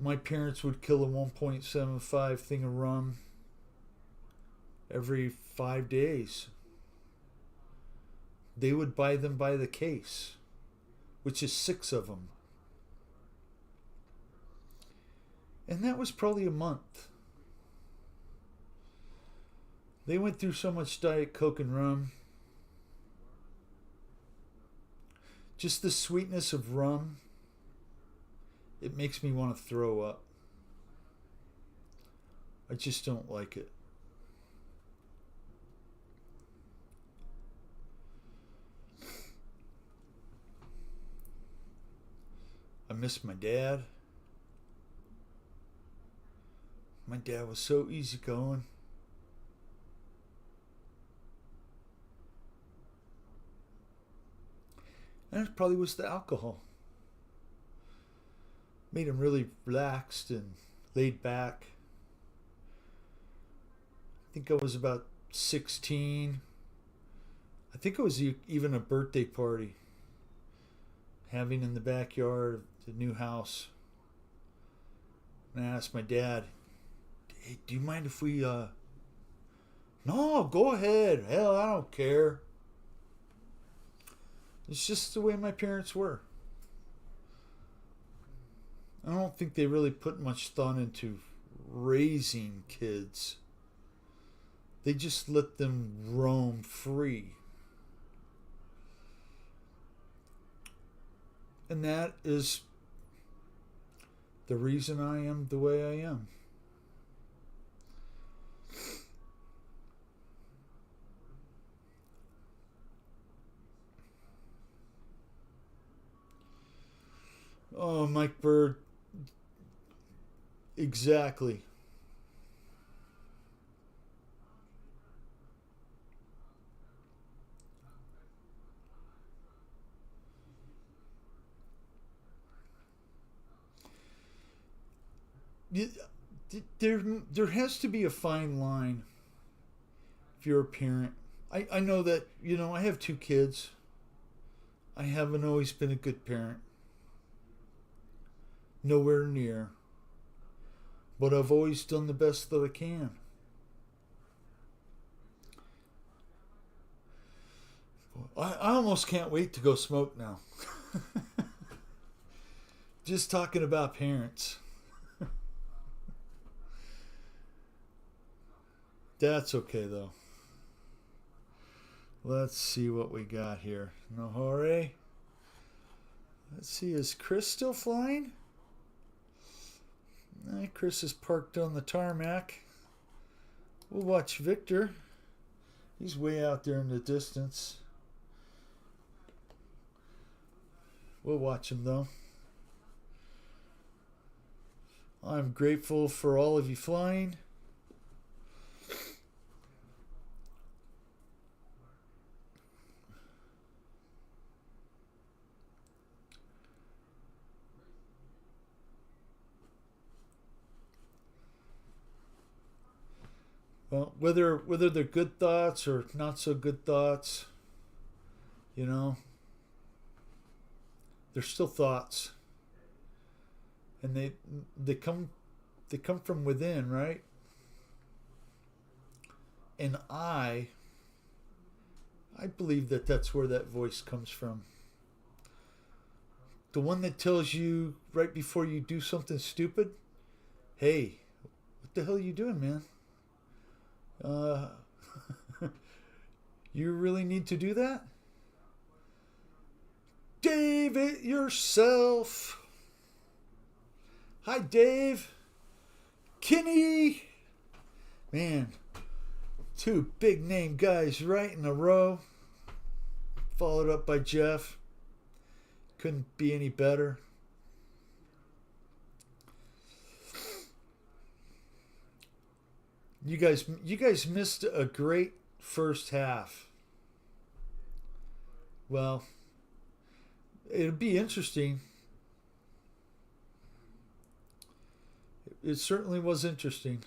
My parents would kill a 1.75 thing of rum every 5 days. They would buy them by the case, which is 6 of them. And that was probably a month. They went through so much Diet Coke and rum. Just the sweetness of rum, it makes me want to throw up. I just don't like it. I miss my dad. My dad was so easygoing. And it probably was the alcohol. Made him really relaxed and laid back. I think I was about 16. I think it was even a birthday party having in the backyard of the new house. And I asked my dad, "Hey, do you mind if we, No, go ahead. Hell, I don't care." It's just the way my parents were. I don't think they really put much thought into raising kids. They just let them roam free. And that is the reason I am the way I am. Oh, Mike Bird. Exactly. There has to be a fine line if you're a parent. I know that, I have 2 kids. I haven't always been a good parent. Nowhere near. But I've always done the best that I can. I almost can't wait to go smoke now. Just talking about parents. That's okay though. Let's see what we got here. Nahore. Let's see, is Chris still flying? Chris is parked on the tarmac. We'll watch Victor. He's way out there in the distance. We'll watch him though. I'm grateful for all of you flying. Well, whether they're good thoughts or not so good thoughts, they're still thoughts, and they come from within, right? And I believe that that's where that voice comes from. The one that tells you right before you do something stupid, "Hey, what the hell are you doing, man? You really need to do that? Dave it yourself." Hi, Dave. Kenny. Man, 2 big name guys right in a row. Followed up by Jeff. Couldn't be any better. You guys missed a great first half. Well, it'll be interesting. It certainly was interesting.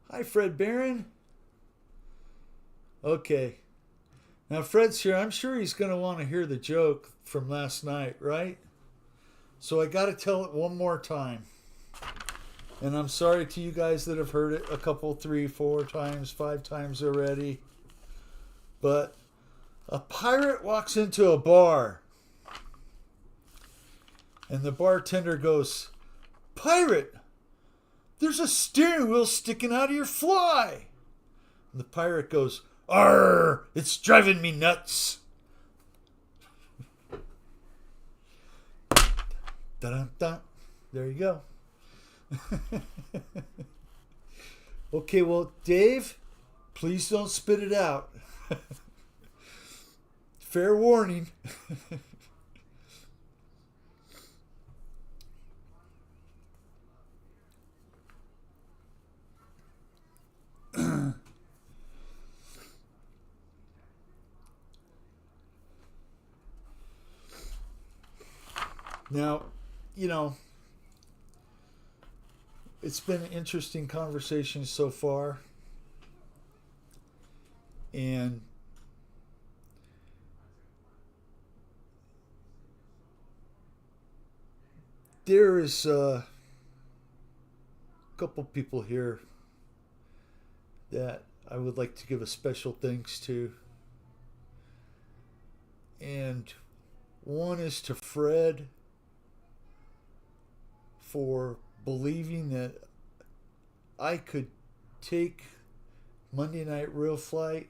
Hi, Fred Barron. Okay. Now, Fred's here. I'm sure he's going to want to hear the joke from last night, right? So I got to tell it one more time. And I'm sorry to you guys that have heard it a couple, 3, 4 times, 5 times already. But a pirate walks into a bar. And the bartender goes, "Pirate, there's a steering wheel sticking out of your fly." And the pirate goes, "Arr, it's driving me nuts." Dun-dun-dun. There you go. Okay, well, Dave, please don't spit it out. Fair warning. Now, you know, it's been an interesting conversation so far. And there is a couple people here that I would like to give a special thanks to. And one is to Fred for believing that I could take Monday Night Real Flight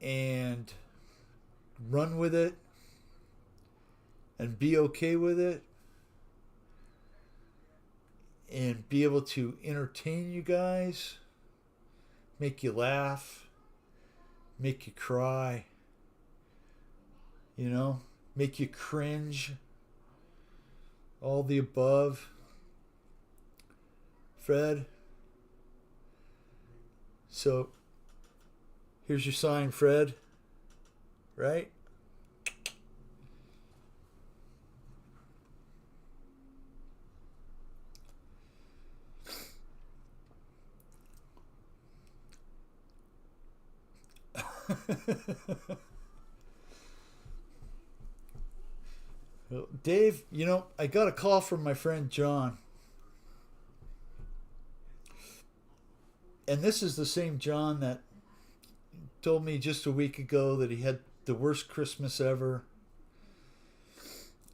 and run with it and be okay with it and be able to entertain you guys, make you laugh, make you cry, you know, make you cringe, all the above. Fred, so here's your sign, Fred, right? Dave, you know, I got a call from my friend John. And this is the same John that told me just a week ago that he had the worst Christmas ever.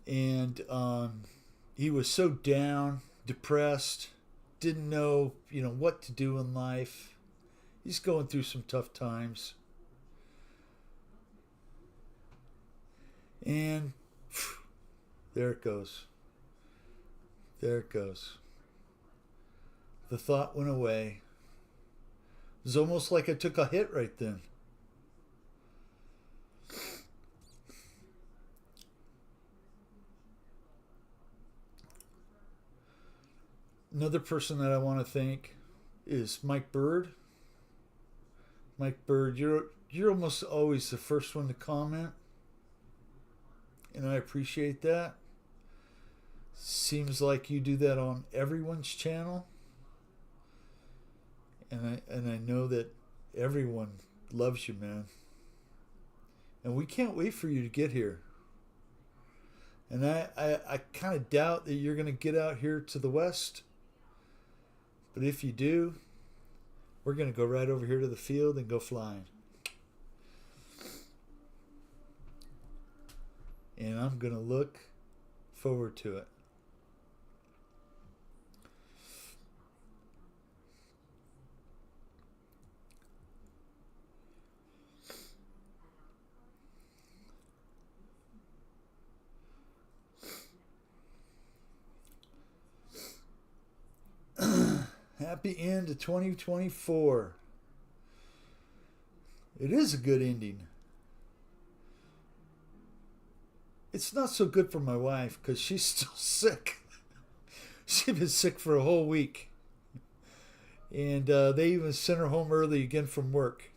And he was so down, depressed, didn't know, you know, what to do in life. He's going through some tough times. And there it goes. There it goes. The thought went away. It was almost like I took a hit right then. Another person that I want to thank is Mike Bird. Mike Bird, you're almost always the first one to comment, and I appreciate that. Seems like you do that on everyone's channel, and I know that everyone loves you, man. And we can't wait for you to get here. And I kind of doubt that you're going to get out here to the west. But if you do, we're going to go right over here to the field and go flying. And I'm going to look forward to it. Happy end to 2024. It is a good ending. It's not so good for my wife because she's still sick. She's been sick for a whole week. And they even sent her home early again from work.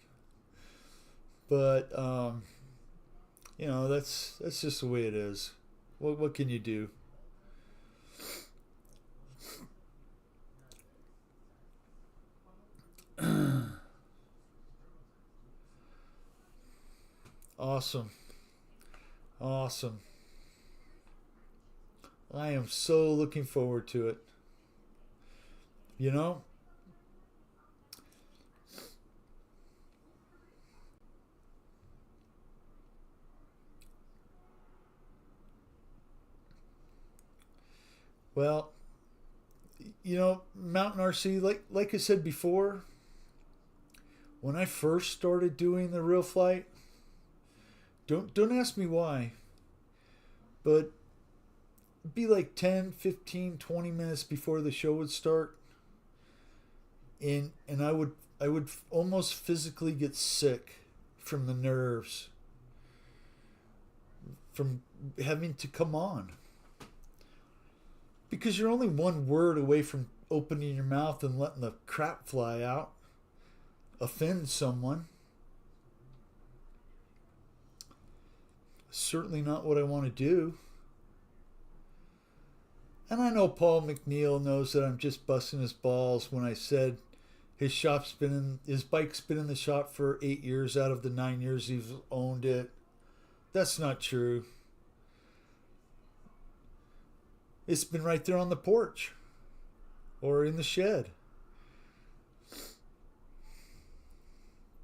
But, you know, that's just the way it is. What can you do? Awesome. Awesome. I am so looking forward to it. You know? Well, you know, Mountain RC, like I said before, when I first started doing the real flight, don't ask me why, but it'd be like 10, 15, 20 minutes before the show would start, and I would almost physically get sick from the nerves from having to come on, because you're only one word away from opening your mouth and letting the crap fly out, offend someone. Certainly not what I want to do. And I know Paul McNeil knows that I'm just busting his balls when I said his bike's been in the shop for 8 years out of the 9 years he's owned it. That's not true. It's been right there on the porch or in the shed.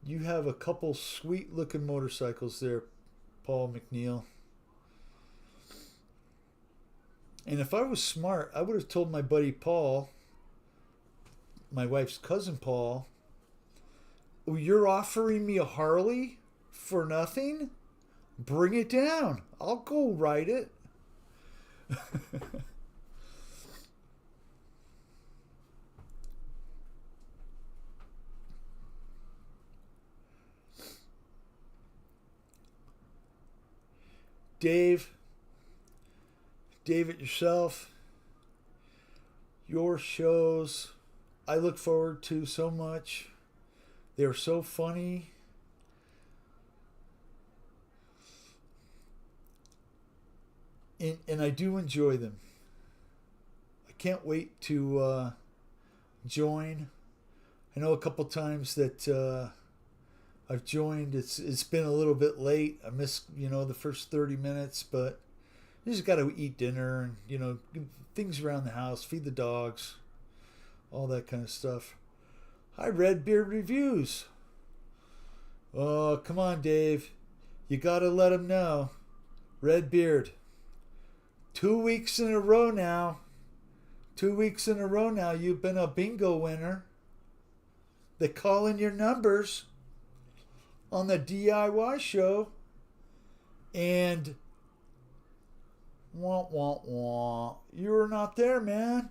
You have a couple sweet looking motorcycles there, Paul McNeil. And if I was smart, I would have told my buddy Paul, my wife's cousin Paul, oh, you're offering me a Harley for nothing? Bring it down. I'll go ride it. David yourself, your shows I look forward to so much. They're so funny. And I do enjoy them. I can't wait to join. I know a couple times that I've joined. It's been a little bit late. I missed the first 30 minutes, but you just got to eat dinner and things around the house, feed the dogs, all that kind of stuff. Hi, Redbeard Reviews. Oh, come on, Dave. You got to let him know. Redbeard. 2 weeks in a row now. 2 weeks in a row now. You've been a bingo winner. They call in your numbers on the DIY show. And wah, wah, wah. You were not there, man.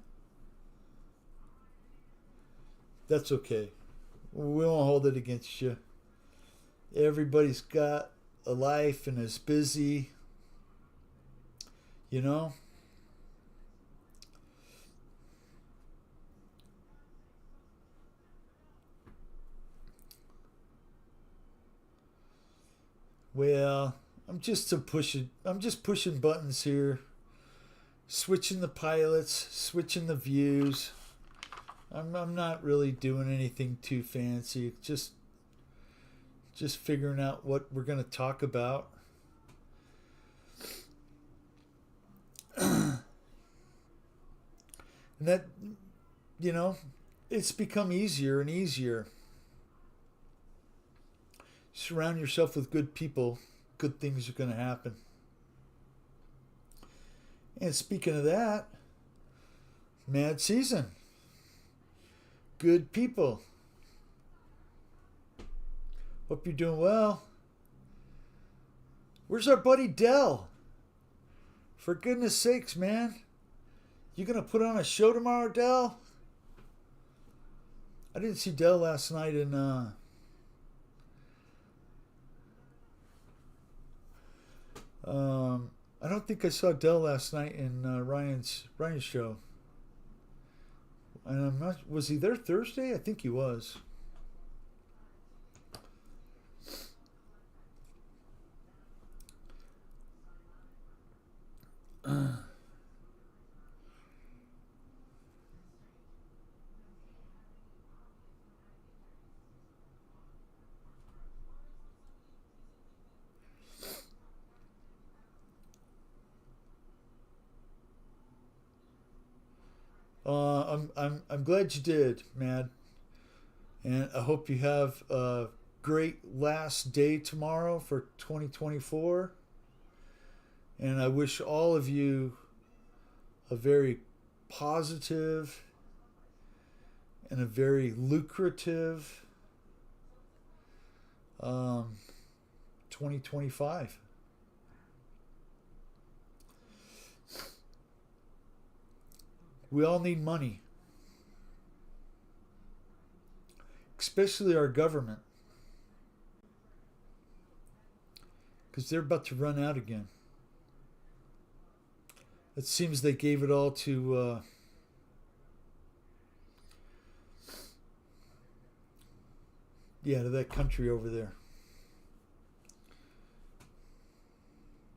That's okay. We won't hold it against you. Everybody's got a life and is busy. Well, I'm just pushing buttons here. Switching the pilots, switching the views. I'm not really doing anything too fancy. Just figuring out what we're going to talk about. And that, it's become easier and easier. Surround yourself with good people. Good things are going to happen. And speaking of that, mad season. Good people. Hope you're doing well. Where's our buddy Dell? For goodness sakes, man. You gonna put on a show tomorrow, Dell? I didn't see Dell last night in I don't think I saw Dell last night in Ryan's show. And I'm not. Was he there Thursday? I think he was. I'm glad you did, Mad, and I hope you have a great last day tomorrow for 2024. And I wish all of you a very positive and a very lucrative 2025. We all need money, especially our government, because they're about to run out again. It seems they gave it all to to that country over there.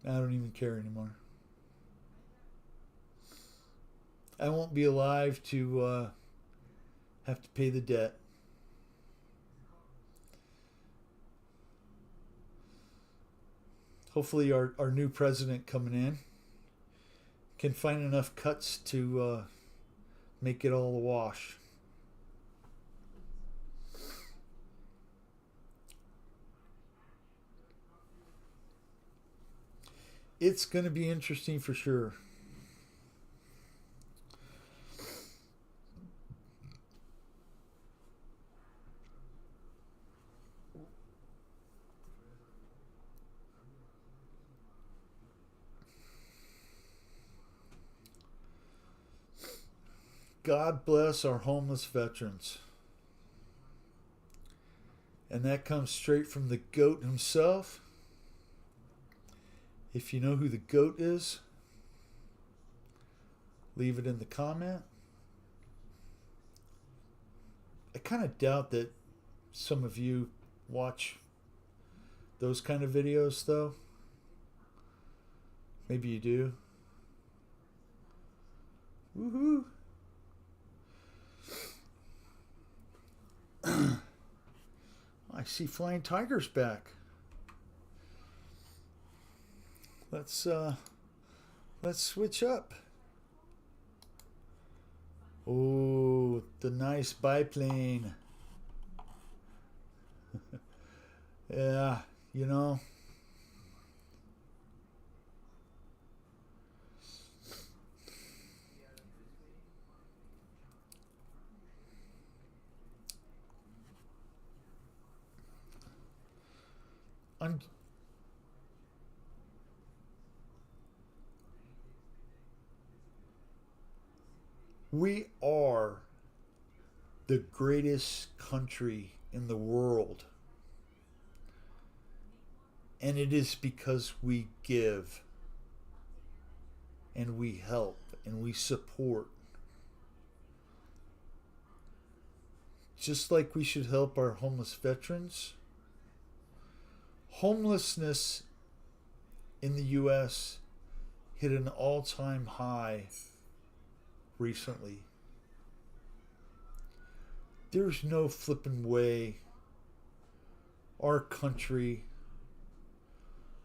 I don't even care anymore. I won't be alive to have to pay the debt. Hopefully our new president coming in can find enough cuts to make it all a wash. It's going to be interesting for sure. God bless our homeless veterans. And that comes straight from the GOAT himself. If you know who the GOAT is, leave it in the comment. I kind of doubt that some of you watch those kind of videos, though. Maybe you do. Woohoo! I see Flying Tiger's back. Let's switch up. Oh, the nice biplane. Yeah, you know. We are the greatest country in the world. And it is because we give and we help and we support. Just like we should help our homeless veterans. Homelessness in the U.S. hit an all-time high recently. There's no flipping way our country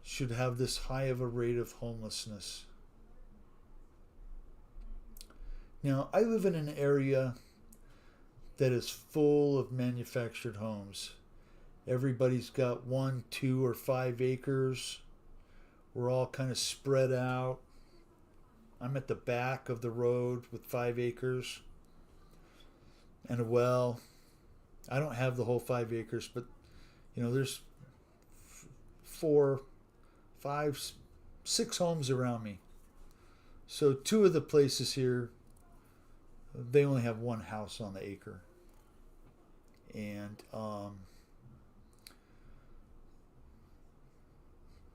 should have this high of a rate of homelessness. Now, I live in an area that is full of manufactured homes. Everybody's got 1, 2, or 5 acres. We're all kind of spread out. I'm at the back of the road with 5 acres and a well. I don't have the whole 5 acres, but you know, there's 4, 5, 6 homes around me. So 2 of the places here, they only have 1 house on the acre. And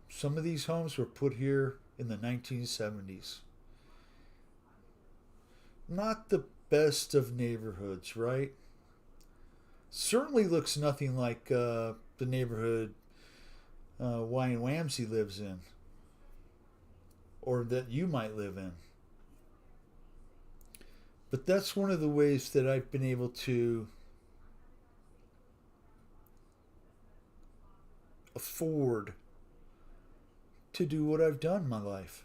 some of these homes were put here in the 1970s. Not the best of neighborhoods, right? Certainly looks nothing like the neighborhood Wyan Wamsey lives in, or that you might live in. But that's one of the ways that I've been able to afford to do what I've done in my life.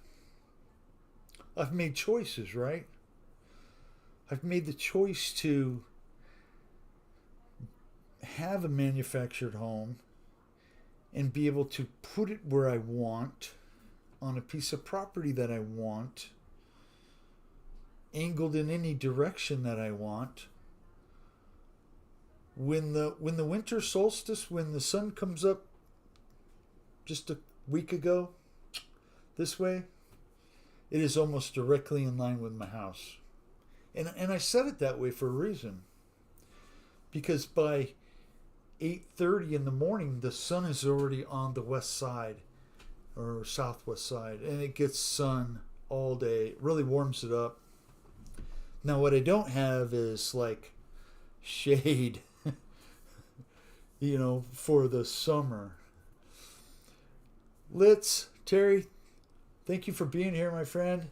I've made choices, right? I've made the choice to have a manufactured home and be able to put it where I want, on a piece of property that I want, angled in any direction that I want. When the winter solstice, when the sun comes up just a week ago, this way, it is almost directly in line with my house. And I said it that way for a reason. Because by 8:30 in the morning, the sun is already on the west side or southwest side, and it gets sun all day. It really warms it up. Now, what I don't have is like shade, you know, for the summer. Terry, thank you for being here, my friend.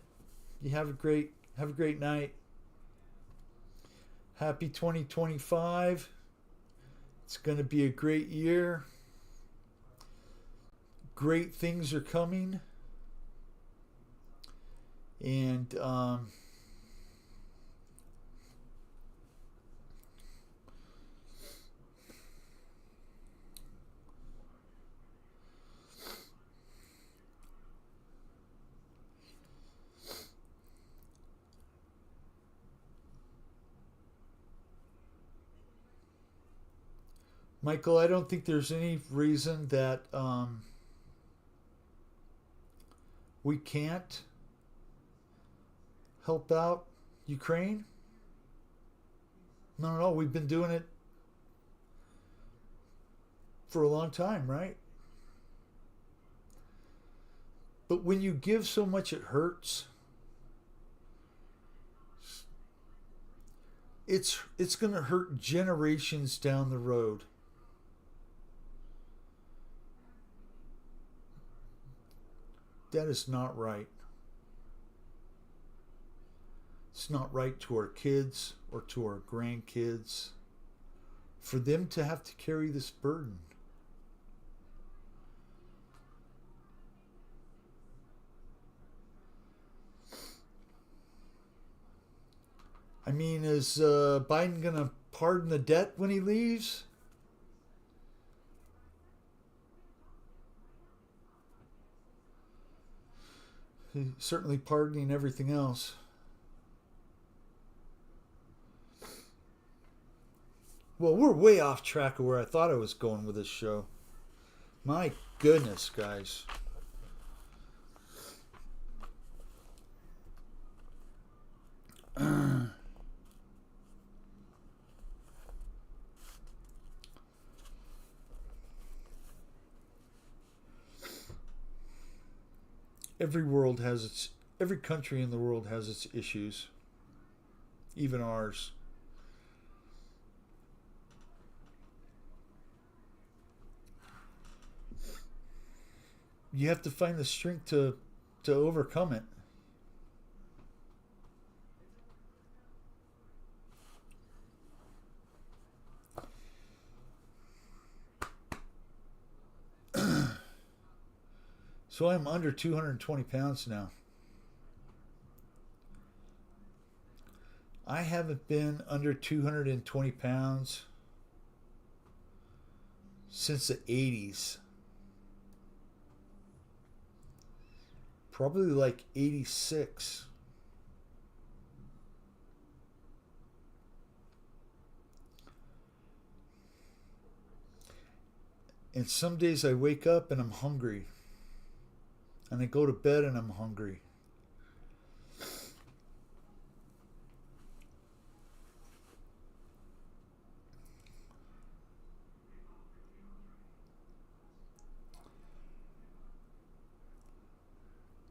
You have a great Have a great night. Happy 2025. It's going to be a great year. Great things are coming. And Michael, I don't think there's any reason that we can't help out Ukraine. No, we've been doing it for a long time, right? But when you give so much, it hurts. It's going to hurt generations down the road. That is not right. It's not right to our kids or to our grandkids for them to have to carry this burden. I mean, is Biden going to pardon the debt when he leaves? He's certainly pardoning everything else. Well, we're way off track of where I thought I was going with this show. My goodness, guys. Every country in the world has its issues, even ours. You have to find the strength to overcome it. So I'm under 220 pounds now. I haven't been under 220 pounds since the 80s. Probably like 86. And some days I wake up and I'm hungry. And I go to bed and I'm hungry.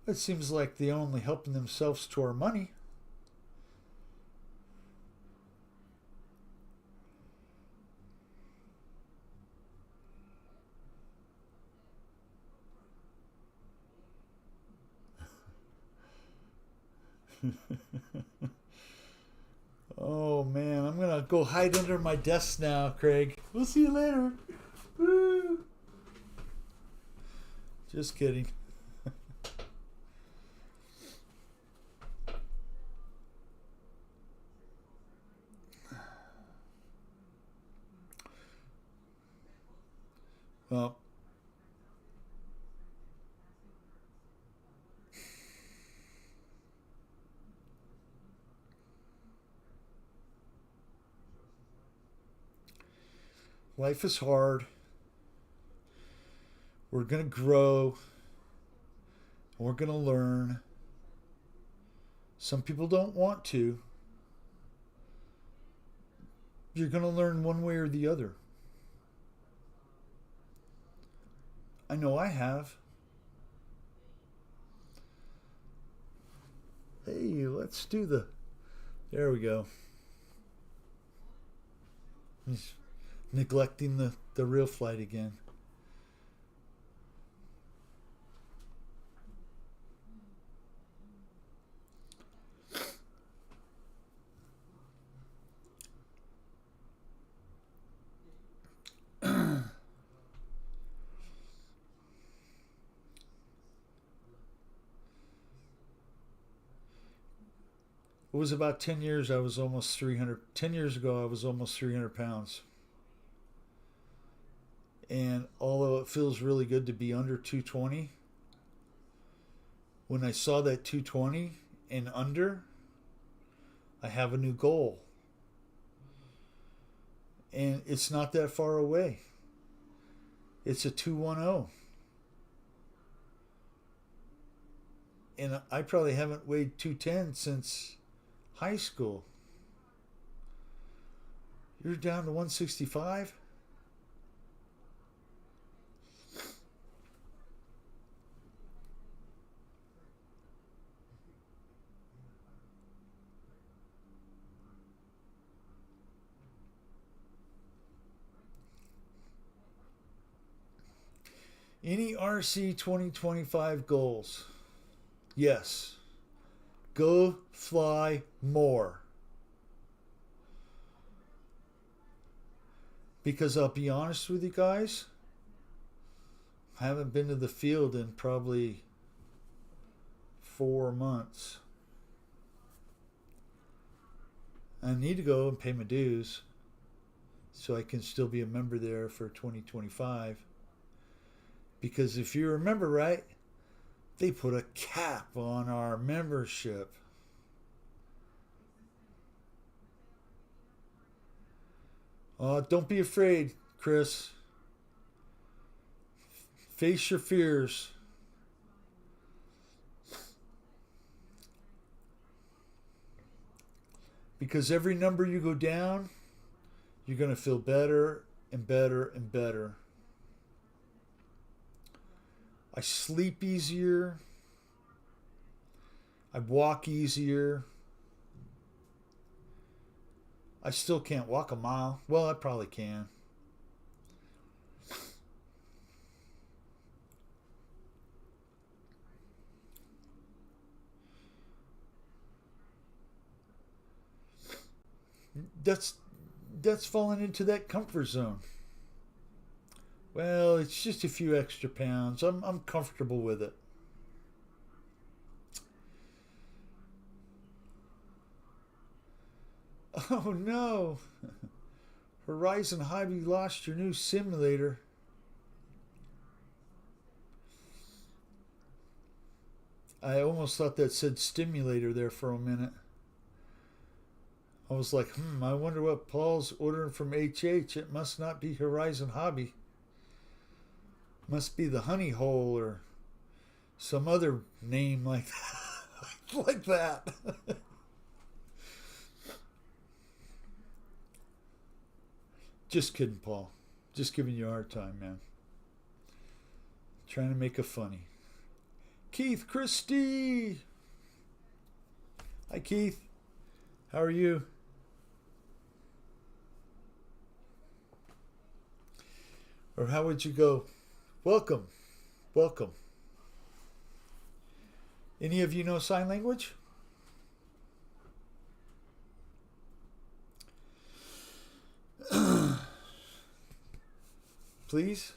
It seems like they're only helping themselves to our money. Oh man, I'm gonna go hide under my desk now, Craig. We'll see you later. Woo. Just kidding. Well, life is hard. We're going to grow. We're going to learn. Some people don't want to. You're going to learn one way or the other. I know I have. Hey, let's do the... There we go. He's neglecting the real flight again. It was about 10 years, I was almost 300. 10 years ago, I was almost 300 pounds. And although it feels really good to be under 220, when I saw that 220 and under, I have a new goal. And it's not that far away. It's a 210. And I probably haven't weighed 210 since high school. You're down to 165? Any RC 2025 goals? Yes. Go fly more. Because I'll be honest with you guys, I haven't been to the field in probably 4 months. I need to go and pay my dues so I can still be a member there for 2025. Because if you remember right, they put a cap on our membership. Don't be afraid, Chris. Face your fears. Because every number you go down, you're going to feel better and better and better. I sleep easier. I walk easier. I still can't walk a mile. Well, I probably can. That's falling into that comfort zone. Well, it's just a few extra pounds. I'm comfortable with it. Oh no! Horizon Hobby lost your new simulator. I almost thought that said stimulator there for a minute. I was like, I wonder what Paul's ordering from HH. It must not be Horizon Hobby. Must be the Honey Hole or some other name like that. Like that. Just kidding, Paul. Just giving you a hard time, man. Trying to make it funny. Keith Christie. Hi, Keith. How are you? Or how would you go? Welcome. Welcome. Any of you know sign language? Please?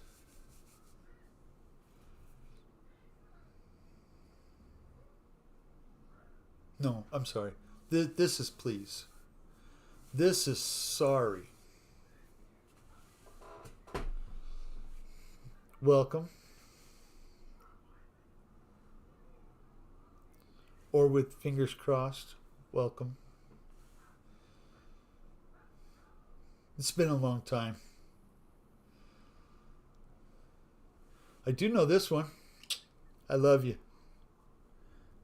No, I'm sorry. This is please. This is sorry. Welcome. Or with fingers crossed, welcome. It's been a long time. I do know this one. I love you.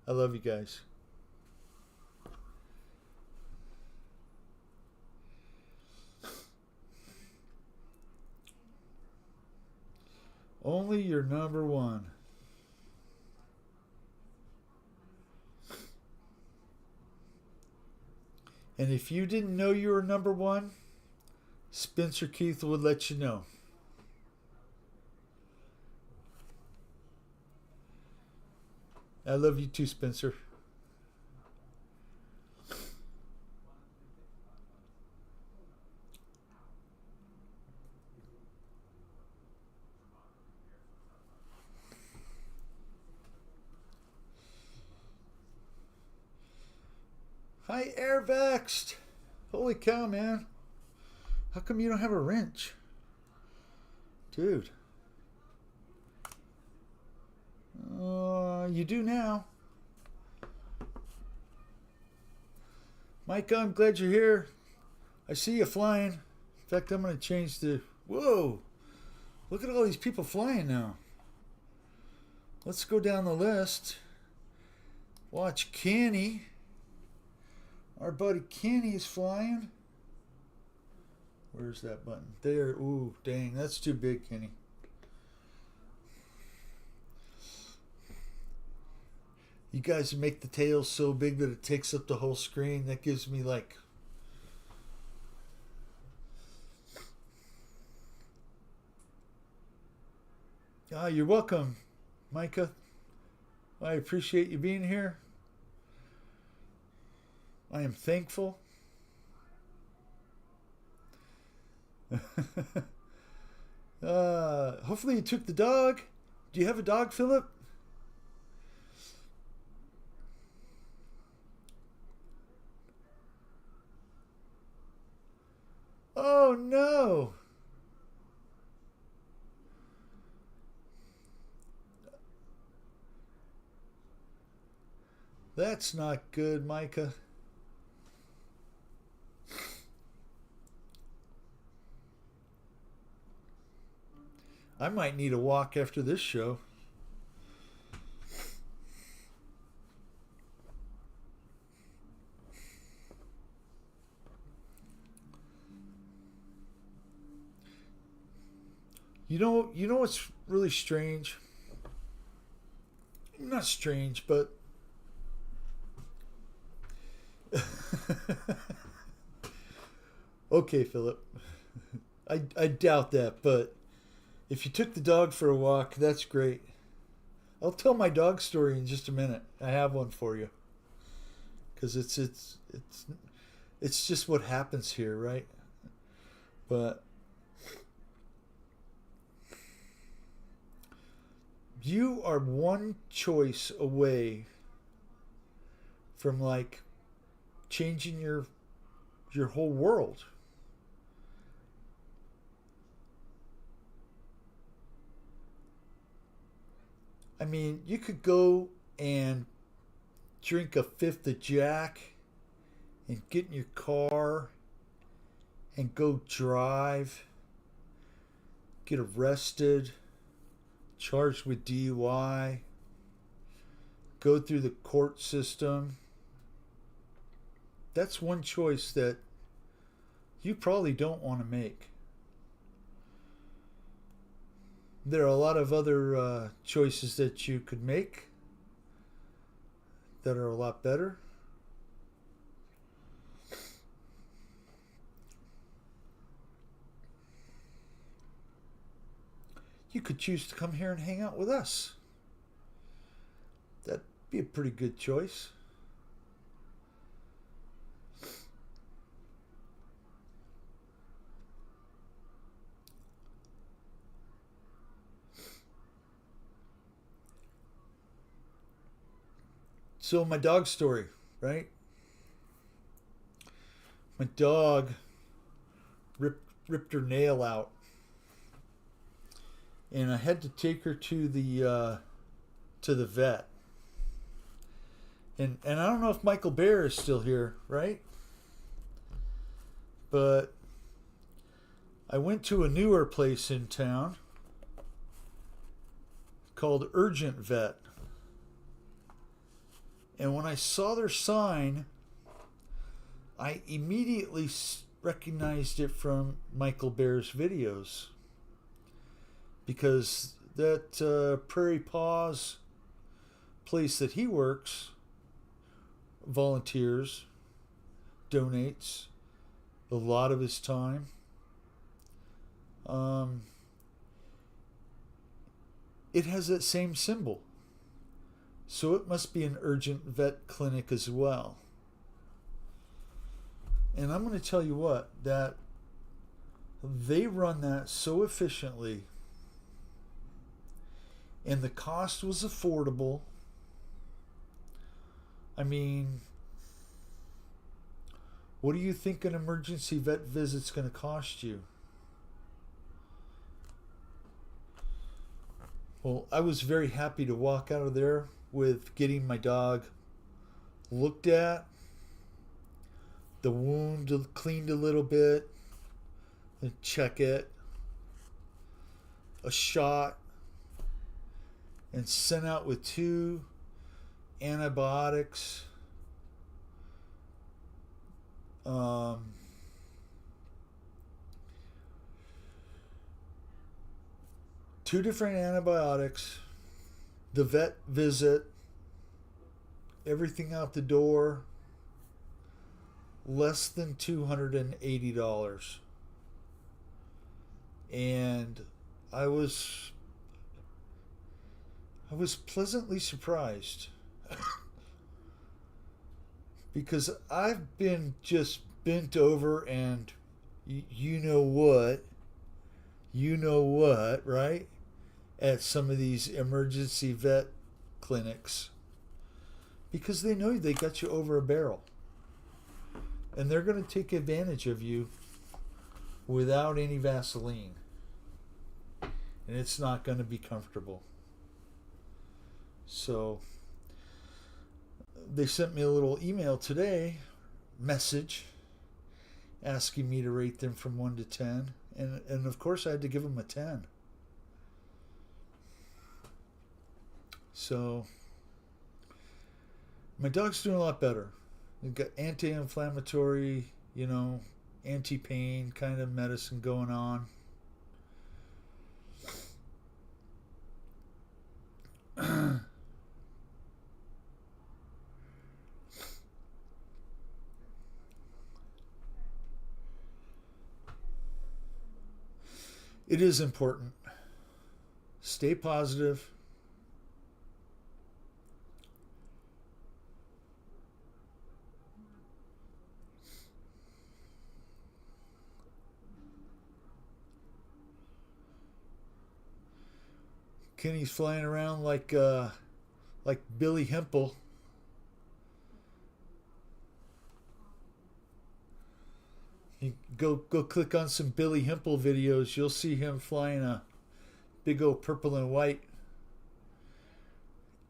I love you guys. Only your number one. And if you didn't know you were number one, Spencer Keith would let you know. I love you too, Spencer. Hi, Airvexed. Holy cow, man. How come you don't have a wrench? Dude. You do now. Micah, I'm glad you're here. I see you flying. In fact, I'm going to change the... Whoa! Look at all these people flying now. Let's go down the list. Watch Kenny. Our buddy Kenny is flying. Where's that button? There. Ooh, dang. That's too big, Kenny. You guys make the tail so big that it takes up the whole screen. That gives me like... Ah, you're welcome, Micah. I appreciate you being here. I am thankful. Hopefully you took the dog. Do you have a dog, Philip? Oh no. That's not good, Micah. I might need a walk after this show. You know what's really strange? Not strange, but okay, Philip. I doubt that, but if you took the dog for a walk, that's great. I'll tell my dog story in just a minute. I have one for you. Cuz it's just what happens here, right? But you are one choice away from like changing your whole world. I mean, you could go and drink a fifth of Jack and get in your car and go drive, get arrested, charged with DUI, go through the court system. That's one choice that you probably don't want to make. There are a lot of other choices that you could make that are a lot better. You could choose to come here and hang out with us. That'd be a pretty good choice. So my dog story, right? My dog ripped her nail out, and I had to take her to the vet. And I don't know if Michael Bear is still here, right? But I went to a newer place in town called Urgent Vet. And when I saw their sign, I immediately recognized it from Michael Bear's videos. Because that Prairie Paws place that he works volunteers, donates a lot of his time. It has that same symbol. So it must be an urgent vet clinic as well. And I'm going to tell you what, that they run that so efficiently, and the cost was affordable. I mean, What do you think an emergency vet visit's going to cost you? Well, I was very happy to walk out of there with getting my dog looked at, the wound cleaned a little bit, and check it, a shot, and sent out with 2 antibiotics. 2 different antibiotics, the vet visit, everything out the door, less than $280. And I was pleasantly surprised because I've been just bent over and you know what, right? At some of these emergency vet clinics because they know they got you over a barrel and they're going to take advantage of you without any Vaseline, and it's not going to be comfortable. So they sent me a little email today, message, asking me to rate them from 1 to 10, and of course I had to give them a 10. So my dog's doing a lot better. We've got anti-inflammatory, anti-pain kind of medicine going on. It is important. Stay positive. Kenny's flying around like Billy Hempel. You go click on some Billy Hempel videos. You'll see him flying a big old purple and white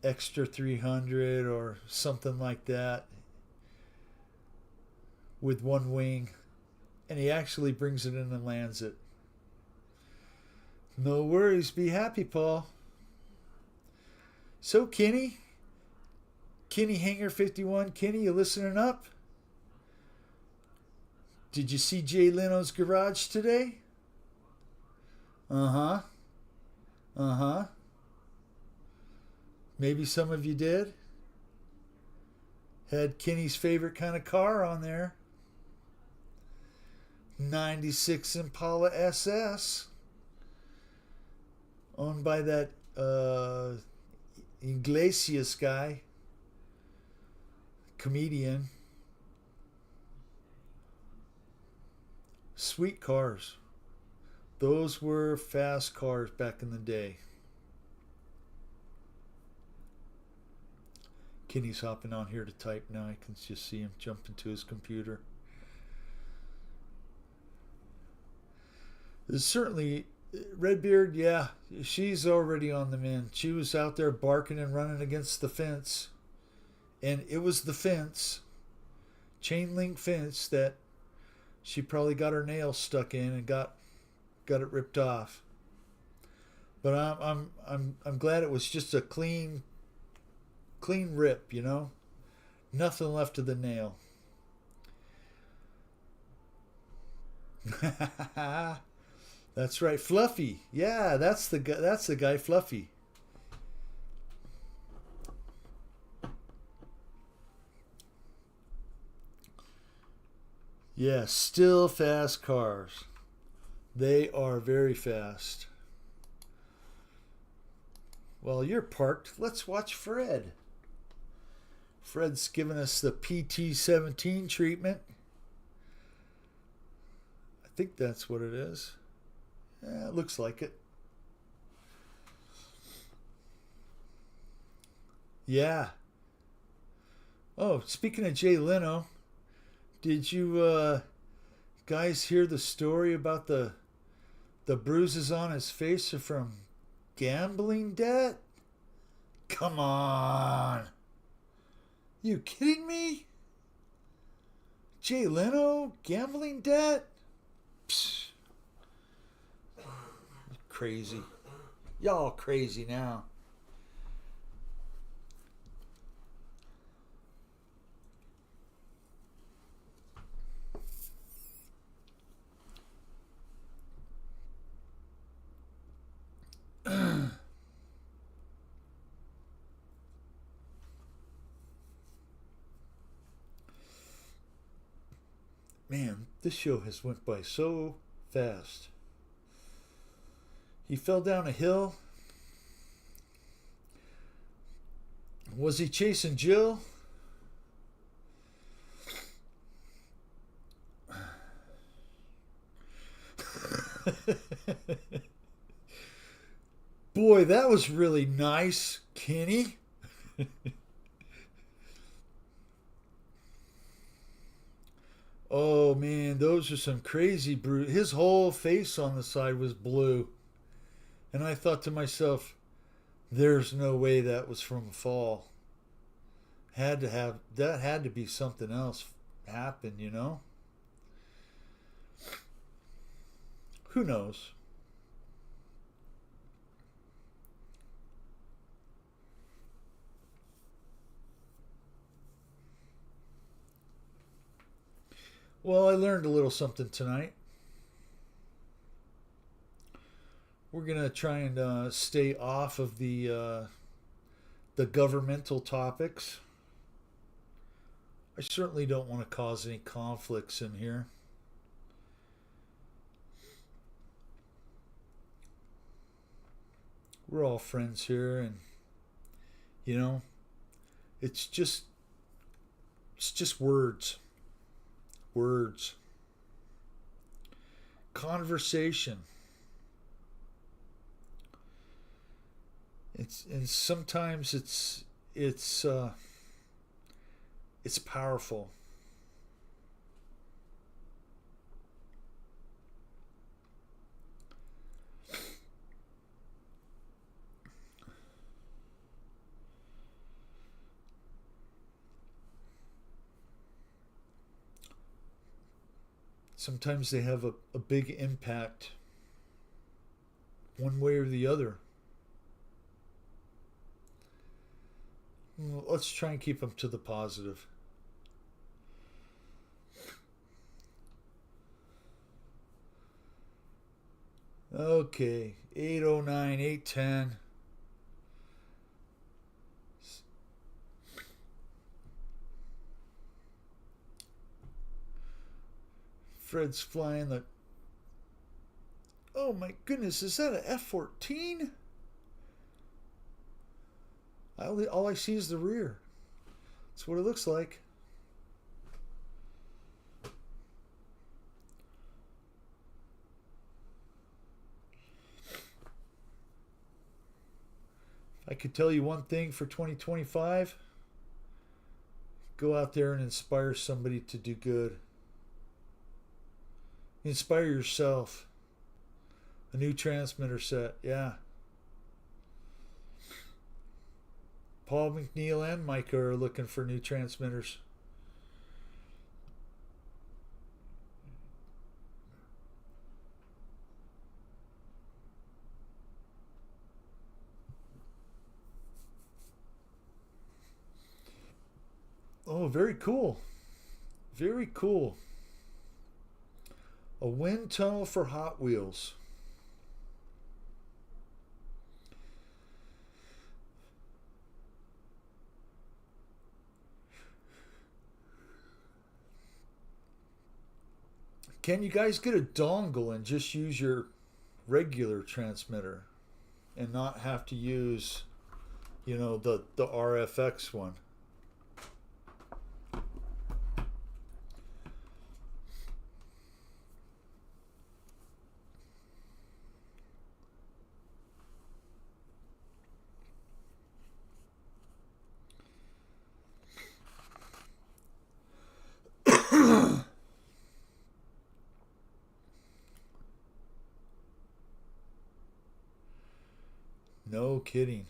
extra 300 or something like that with one wing, and he actually brings it in and lands it. No worries. Be happy, Paul. So, Kenny Hanger 51, Kenny, you listening up? Did you see Jay Leno's garage today? Uh-huh. Maybe some of you did. Had Kenny's favorite kind of car on there. 96 Impala SS. Owned by that Iglesias guy, comedian. Sweet cars. Those were fast cars back in the day. Kenny's hopping on here to type now. I can just see him jump into his computer. There's certainly Redbeard, yeah, she's already on the mend. She was out there barking and running against the fence. And it was the fence, chain link fence, that she probably got her nails stuck in and got it ripped off. But I'm glad it was just a clean rip, Nothing left of the nail. That's right, Fluffy. Yeah, that's the guy, Fluffy. Yeah, still fast cars. They are very fast. While you're parked, let's watch Fred. Fred's giving us the PT-17 treatment. I think that's what it is. Yeah, it looks like it. Yeah. Oh, speaking of Jay Leno, Did you guys hear the story about the bruises on his face are from gambling debt? Come on. You kidding me? Jay Leno, gambling debt? Psst. Crazy. Y'all crazy now. Man, this show has went by so fast. He fell down a hill. Was he chasing Jill? Boy, that was really nice, Kenny. Oh man, those are some crazy bruises. His whole face on the side was blue. And I thought to myself, there's no way that was from a fall. That had to be something else happen, you know? Who knows? Well, I learned a little something tonight. We're gonna try and stay off of the governmental topics. I certainly don't want to cause any conflicts in here. We're all friends here, and you know, it's just words, words, conversation. And sometimes it's powerful. Sometimes they have a big impact one way or the other. Well, let's try and keep them to the positive. Okay, 809, 810. Fred's flying the... Oh my goodness, is that a F-14? All I see is the rear. That's what it looks like. If I could tell you one thing for 2025, go out there and inspire somebody to do good. Inspire yourself. A new transmitter set, yeah. Paul McNeil and Micah are looking for new transmitters. Oh, very cool. Very cool. A wind tunnel for Hot Wheels. Can you guys get a dongle and just use your regular transmitter and not have to use, you know, the RFX one? No kidding.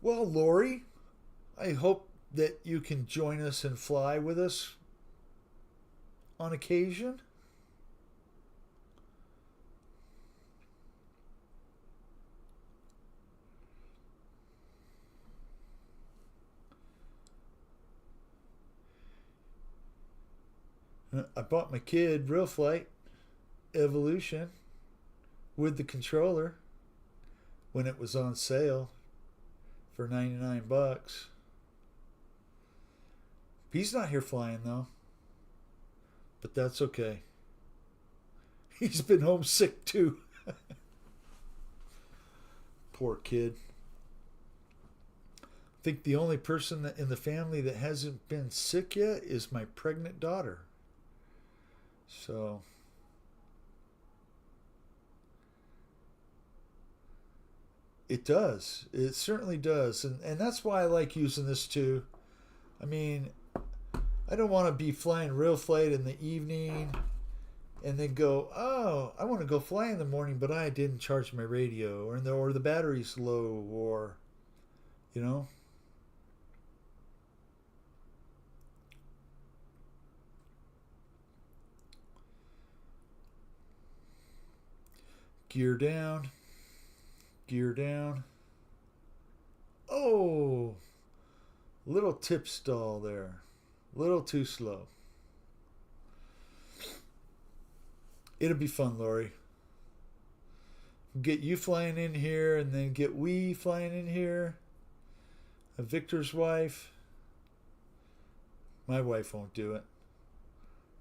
Well, Lori, I hope that you can join us and fly with us on occasion. I bought my kid Real Flight Evolution with the controller when it was on sale for $99. He's not here flying though, but that's okay. He's been homesick too. Poor kid. I think the only person that in the family that hasn't been sick yet is my pregnant daughter. So it does. It certainly does. And that's why I like using this too. I mean, I don't want to be flying Real Flight in the evening and then go, oh, I want to go fly in the morning, but I didn't charge my radio, or the battery's low, or, you know. Gear down. Gear down. Oh, little tip stall there. Little too slow. It'll be fun, Lori. Get you flying in here, and then get we flying in here. Victor's wife. My wife won't do it.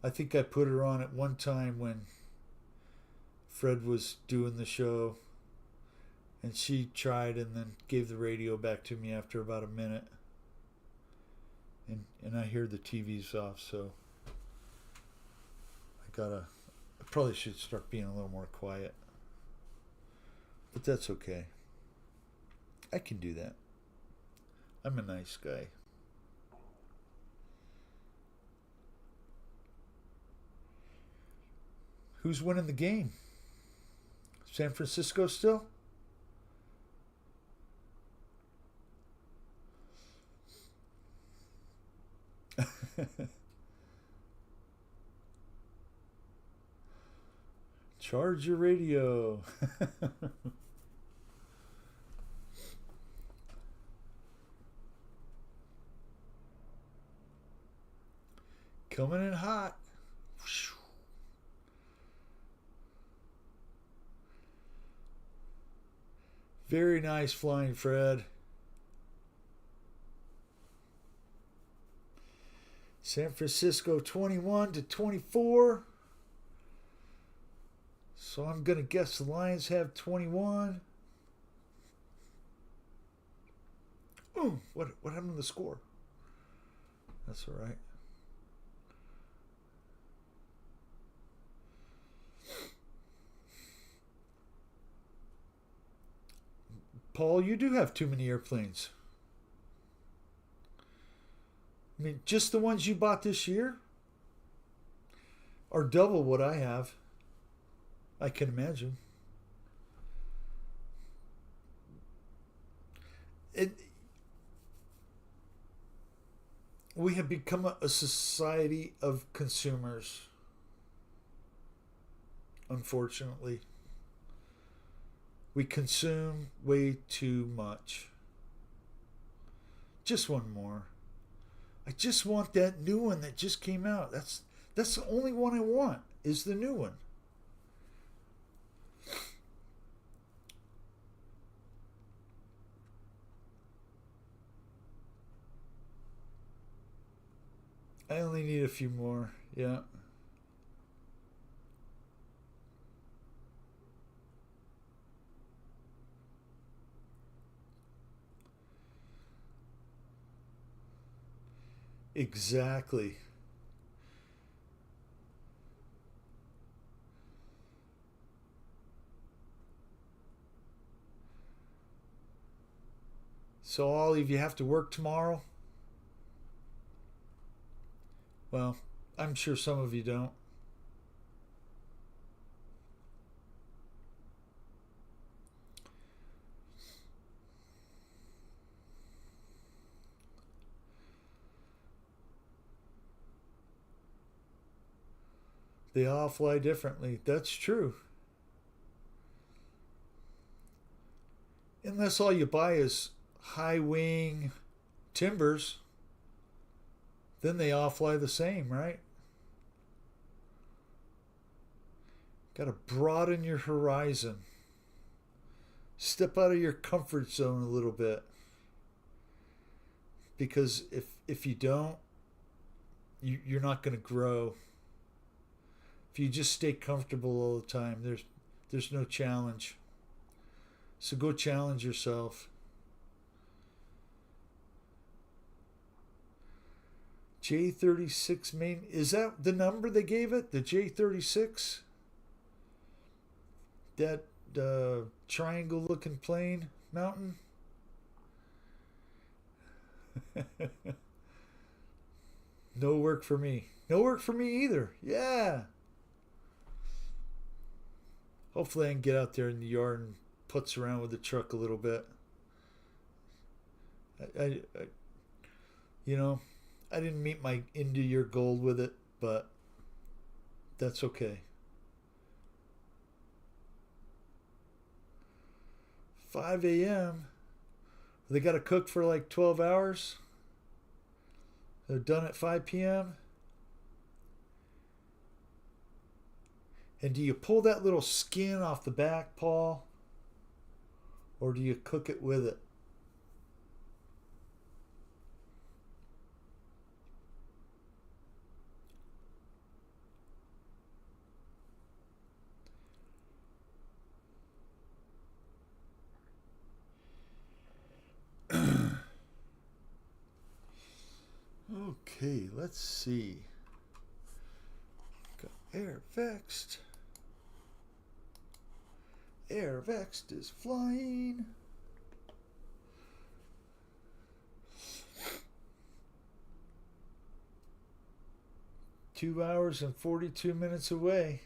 I think I put her on at one time when Fred was doing the show, and she tried and then gave the radio back to me after about a minute. And I hear the TV's off, so I probably should start being a little more quiet. But that's okay. I can do that. I'm a nice guy. Who's winning the game? San Francisco still? Charge your radio. Coming in hot. Very nice flying, Fred. San Francisco 21-24. So I'm going to guess the Lions have 21. Ooh, what happened to the score? That's all right. Paul, you do have too many airplanes. I mean, just the ones you bought this year are double what I have. I can imagine. We have become a society of consumers, unfortunately. We consume way too much. Just one more. I just want that new one that just came out. That's the only one I want, is the new one. I only need a few more. Yeah. Exactly. So all of you have to work tomorrow? Well, I'm sure some of you don't. They all fly differently. That's true. Unless all you buy is high wing timbers, then they all fly the same, right? Got to broaden your horizon. Step out of your comfort zone a little bit. Because if you don't, you're not going to grow. If you just stay comfortable all the time, there's no challenge. So go challenge yourself. J36 main, is that the number they gave it? The J36? That triangle looking plane mountain? No work for me. No work for me either. Yeah. Hopefully I can get out there in the yard and putz around with the truck a little bit. I you know, I didn't meet my into your goal with it, but that's okay. 5 a.m. They got to cook for like 12 hours. They're done at 5 p.m. And do you pull that little skin off the back, Paul? Or do you cook it with it? Okay, let's see. Got air vexed. Air vexed is flying. Two hours and 42 minutes away.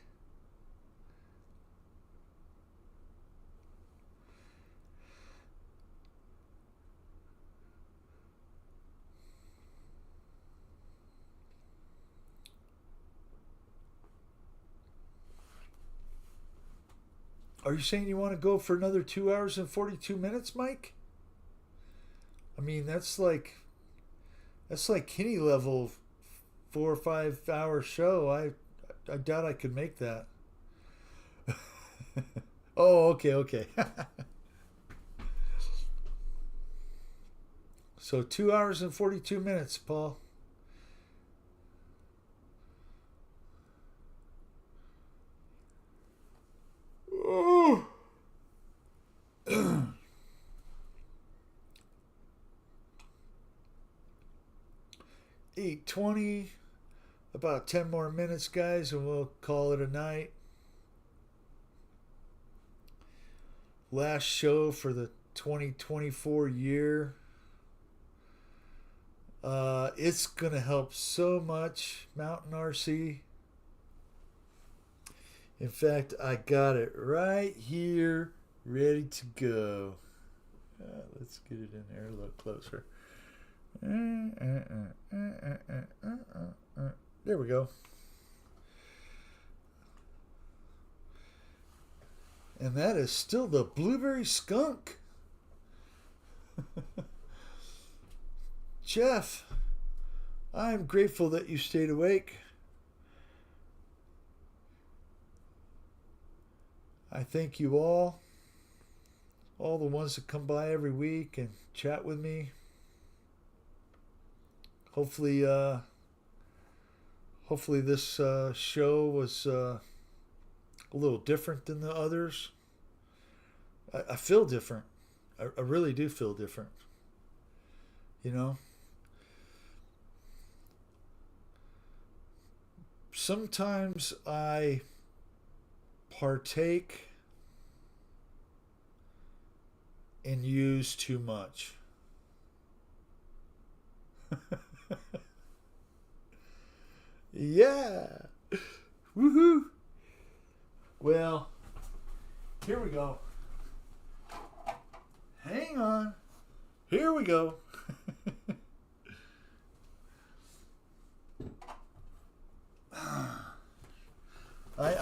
Are you saying you want to go for another 2 hours and 42 minutes, Mike? I mean, that's like Kinney level 4 or 5 hour show. I doubt I could make that. Oh, okay. So 2 hours and 42 minutes, Paul. Oh. 8:20. About 10 more minutes, guys, and we'll call it a night. Last show for the 2024 year. It's going to help so much, Mountain RC. In fact, I got it right here, ready to go. Let's get it in there a little closer. There we go. And that is still the Blueberry Skunk. Jeff, I am grateful that you stayed awake. I thank you all the ones that come by every week and chat with me. Hopefully this show was a little different than the others. I feel different. I really do feel different. You know? Sometimes I partake and use too much. Yeah. Woohoo. Well, here we go. Hang on. Here we go.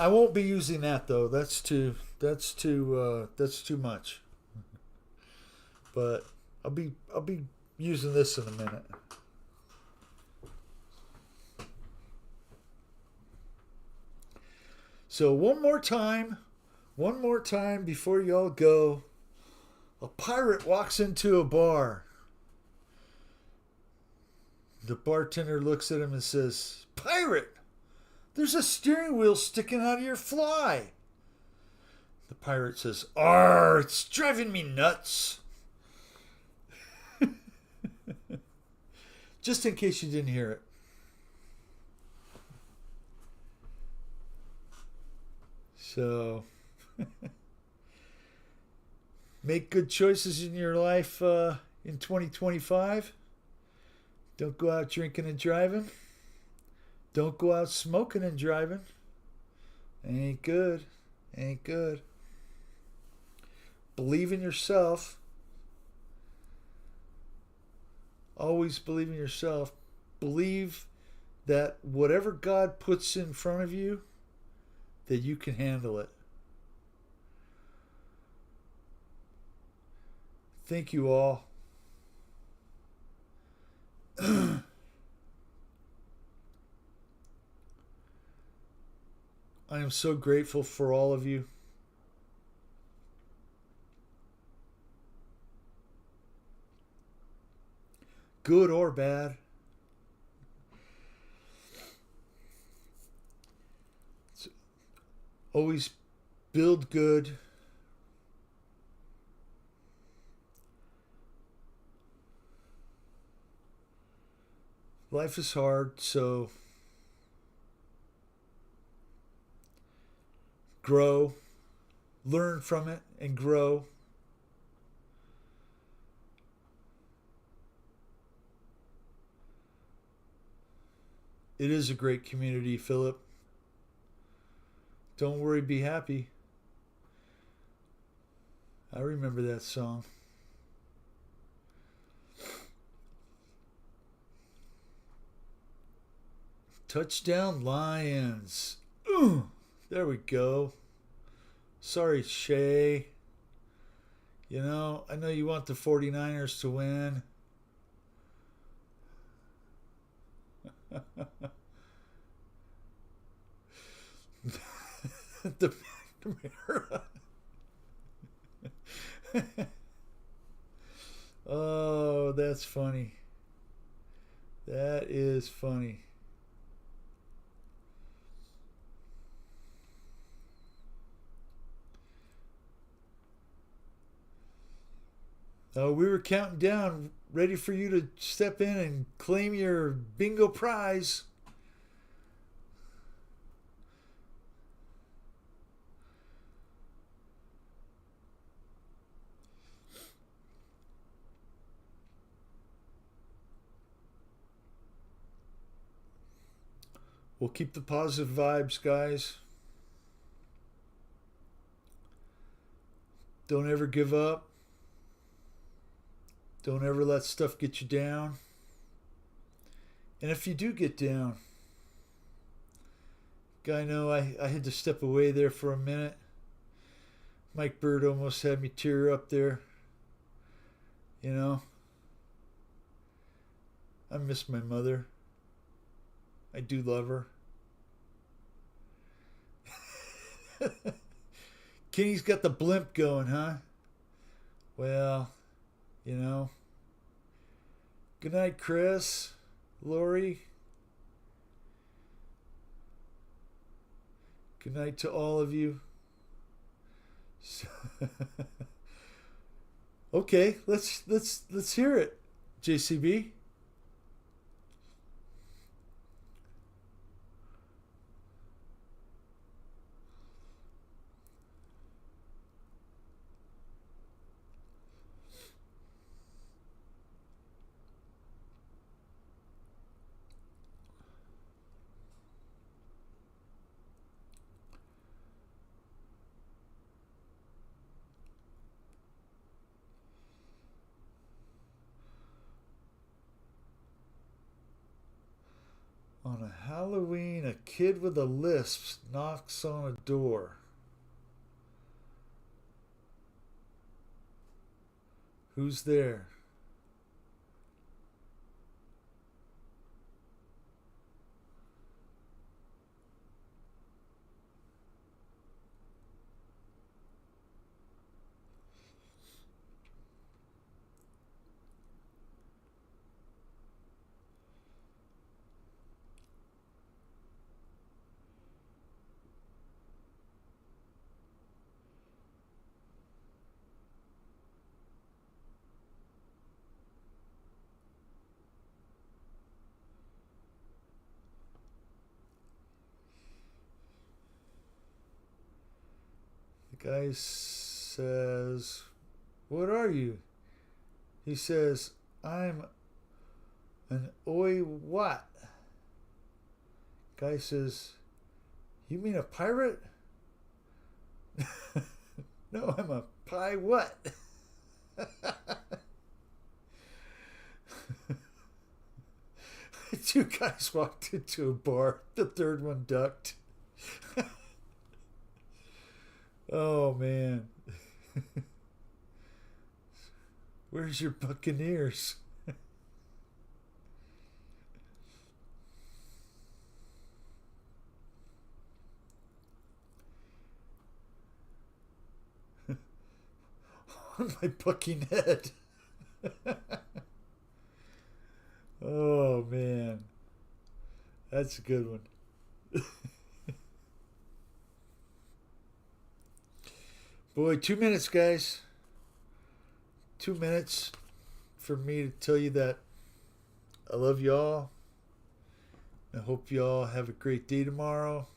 I won't be using that though. That's too much. But I'll be using this in a minute. So one more time before y'all go. A pirate walks into a bar. The bartender looks at him and says, "Pirate, there's a steering wheel sticking out of your fly." The pirate says, "Arr, it's driving me nuts." Just in case you didn't hear it. So, make good choices in your life in 2025. Don't go out drinking and driving. Don't go out smoking and driving. Ain't good. Ain't good. Believe in yourself. Always believe in yourself. Believe that whatever God puts in front of you, that you can handle it. Thank you all. I am so grateful for all of you. Good or bad. Always build good. Life is hard, so grow, learn from it, and grow. It is a great community, Philip. Don't worry, be happy. I remember that song. Touchdown Lions. Ooh, there we go. Sorry, Shay. You know, I know you want the 49ers to win. The McNamara. Oh, that's funny. That is funny. We were counting down, ready for you to step in and claim your bingo prize. We'll keep the positive vibes, guys. Don't ever give up. Don't ever let stuff get you down. And if you do get down, I know I had to step away there for a minute. Mike Bird almost had me tear up there. You know, I miss my mother. I do love her. Kenny's got the blimp going, huh? Well, you know. Good night, Chris, Lori. Good night to all of you. Okay, let's hear it, JCB. On a Halloween, a kid with a lisp knocks on a door. Who's there? The guy says, "What are you?" He says, "I'm an oi what?" Guy says, "You mean a pirate?" "No, I'm a pie what?" Two guys walked into a bar. The third one ducked. Oh, man. Where's your Buccaneers? On my bucking head. Oh, man. That's a good one. Boy, 2 minutes, guys. 2 minutes for me to tell you that I love y'all. I hope y'all have a great day tomorrow.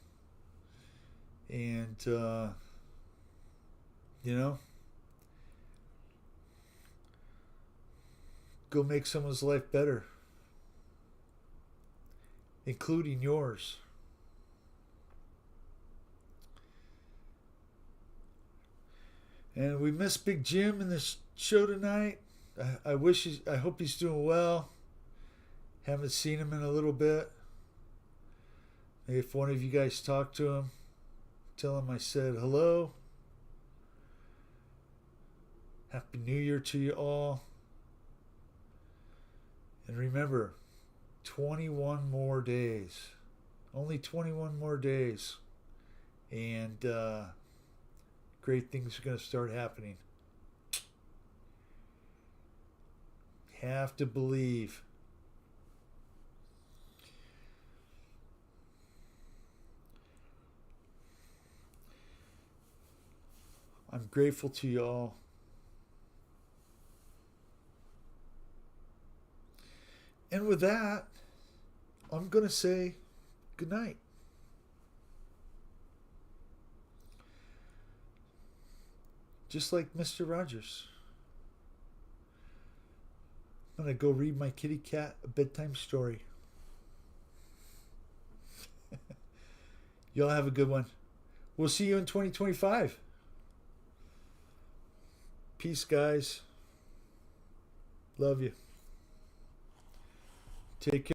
And, go make someone's life better, including yours. And we missed Big Jim in this show tonight. I hope he's doing well. Haven't seen him in a little bit. If one of you guys talk to him, tell him I said hello. Happy New Year to you all. And remember, 21 more days. Only 21 more days. And great things are going to start happening. Have to believe. I'm grateful to y'all. And with that, I'm going to say good night. Just like Mr. Rogers. I'm going to go read my kitty cat a bedtime story. Y'all have a good one. We'll see you in 2025. Peace, guys. Love you. Take care.